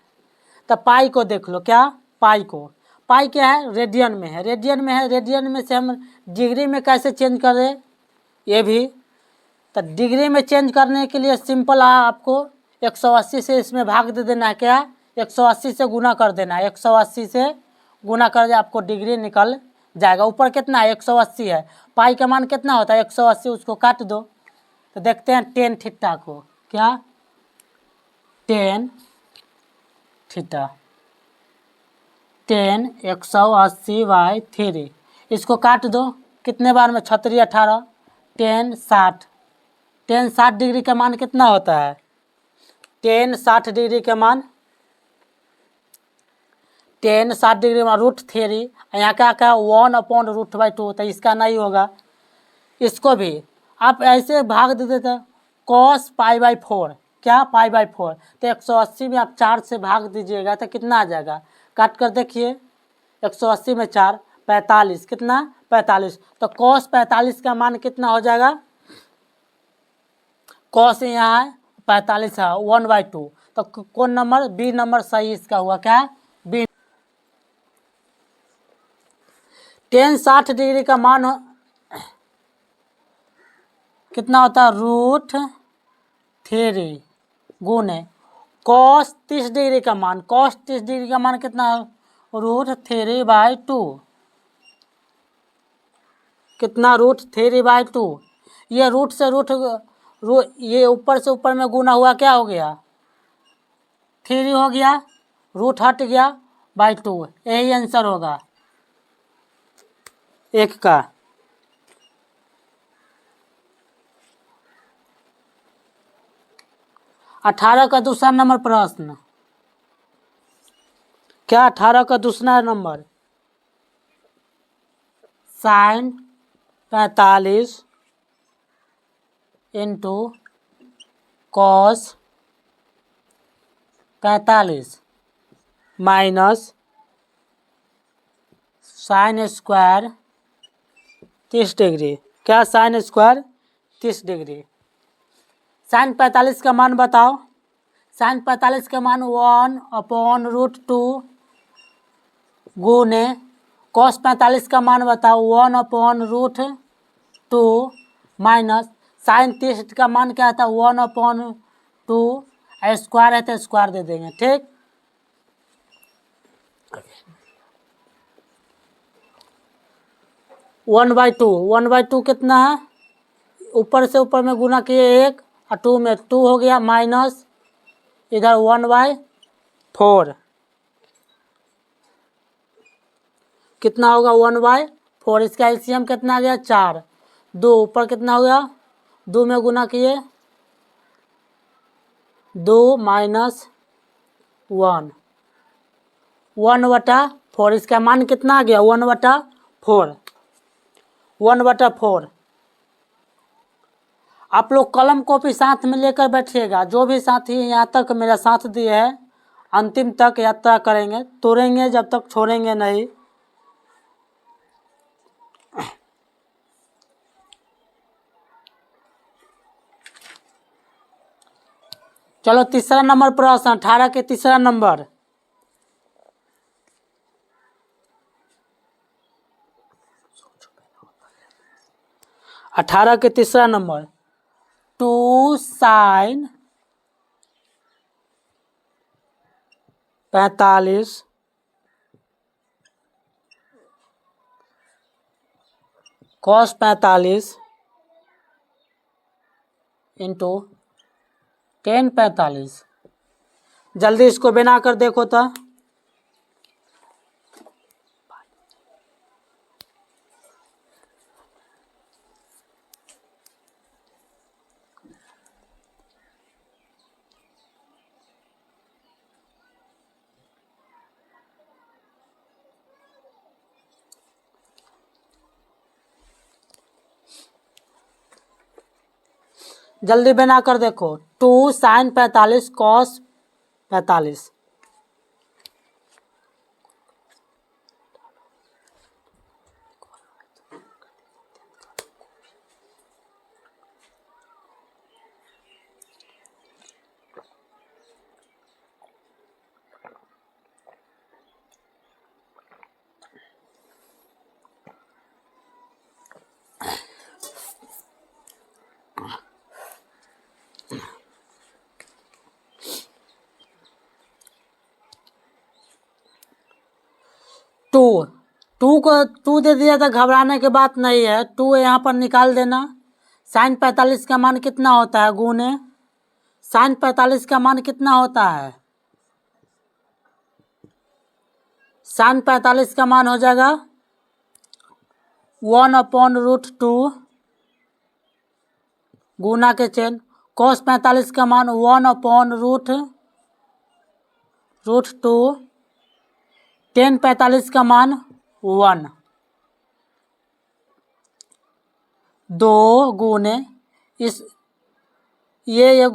A: तो पाई को देख लो। क्या? पाई को, पाई क्या है? रेडियन में है, रेडियन में है। रेडियन में से हम डिग्री में कैसे चेंज कर दें? ये भी तो डिग्री में चेंज करने के लिए सिंपल आपको 180 से इसमें भाग दे देना है। क्या? 180 से गुना कर देना है। 180 से गुना कर दे, आपको डिग्री निकल जाएगा। ऊपर कितना है? 180 है। पाई का मान कितना होता है? 180, उसको काट दो तो देखते हैं टेन थीटा को। क्या? टेन थीटा, 10 180/3, इसको काट दो कितने बार में? 36 18, 10 60। 10 60 डिग्री का मान कितना होता है? 10 60 डिग्री का मान, 10 60 डिग्री में √3, यहाँ क्या क्या 1/√2, तो इसका नहीं होगा। इसको भी आप ऐसे भाग दे देते cos π/4। क्या? π/4। तो 180 में आप 4 से भाग दीजिएगा तो कितना आ जाएगा? काट कर देखिए, 180 में 4 45, कितना? 45। तो cos 45 का मान कितना हो जाएगा? cos यहाँ है 45 है, 1/2। तो कौन नंबर? बी नंबर सही इसका हुआ। क्या? बी। 10 60 डिग्री का मान कितना होता है? √3 गुने cos 30 डिग्री का मान, cos 30 डिग्री का मान कितना है? √3/2। कितना? √3/2। ये रूट से ये ऊपर से ऊपर में गुना हुआ, क्या हो गया? 3 हो गया, रूट हट गया, /2। यही आंसर होगा एक का। 18 का दूसरा नंबर प्रश्न क्या? 18 का दूसरा number sine 45 into cos 45 minus sine square 30 degree. क्या? Sine square 30 degree. साइन 45 का मान बताओ। साइन 45 का मान 1/√2 गुने कॉस 45 का मान बताओ 1/√2 माइनस साइन 30 का मान क्या था 1/2 स्क्वायर है तो स्क्वायर दे देंगे। ठीक, 1/2 1/2 कितना है? ऊपर से ऊपर में गुना किए 1 और 2 में 2 हो गया माइनस इधर 1/4 कितना होगा 1/4। इसका एलसीएम कितना आ गया 4। 2 ऊपर कितना हो गया 2 में गुना किए 2 माइनस 1/4। इसका मान कितना आ गया 1/4 1/4। आप लोग कलम कॉपी साथ में लेकर बैठिएगा। जो भी साथी यहाँ तक मेरा साथ दिए है अंतिम तक यात्रा करेंगे, तोड़ेंगे जब तक छोड़ेंगे नहीं। चलो तीसरा नंबर प्रश्न 18 के तीसरा नंबर अठारह के तीसरा number 2 sine 45 cos 45 into tan 45। जल्दी इसको बना कर देखो तो। जल्दी बना कर देखो। 2 साइन 45 कॉस 45। टू को 2 दे दिया तो घबराने की बात नहीं है। 2 यहाँ पर निकाल देना। साइन 45 का मान कितना होता है गुने साइन 45 का मान कितना होता है? साइन 45 का मान हो जाएगा 1/√2 गुना के चेन। कॉस 45 का मान 1/√2 टेन 45 का मान 1। 2 गुने इस ये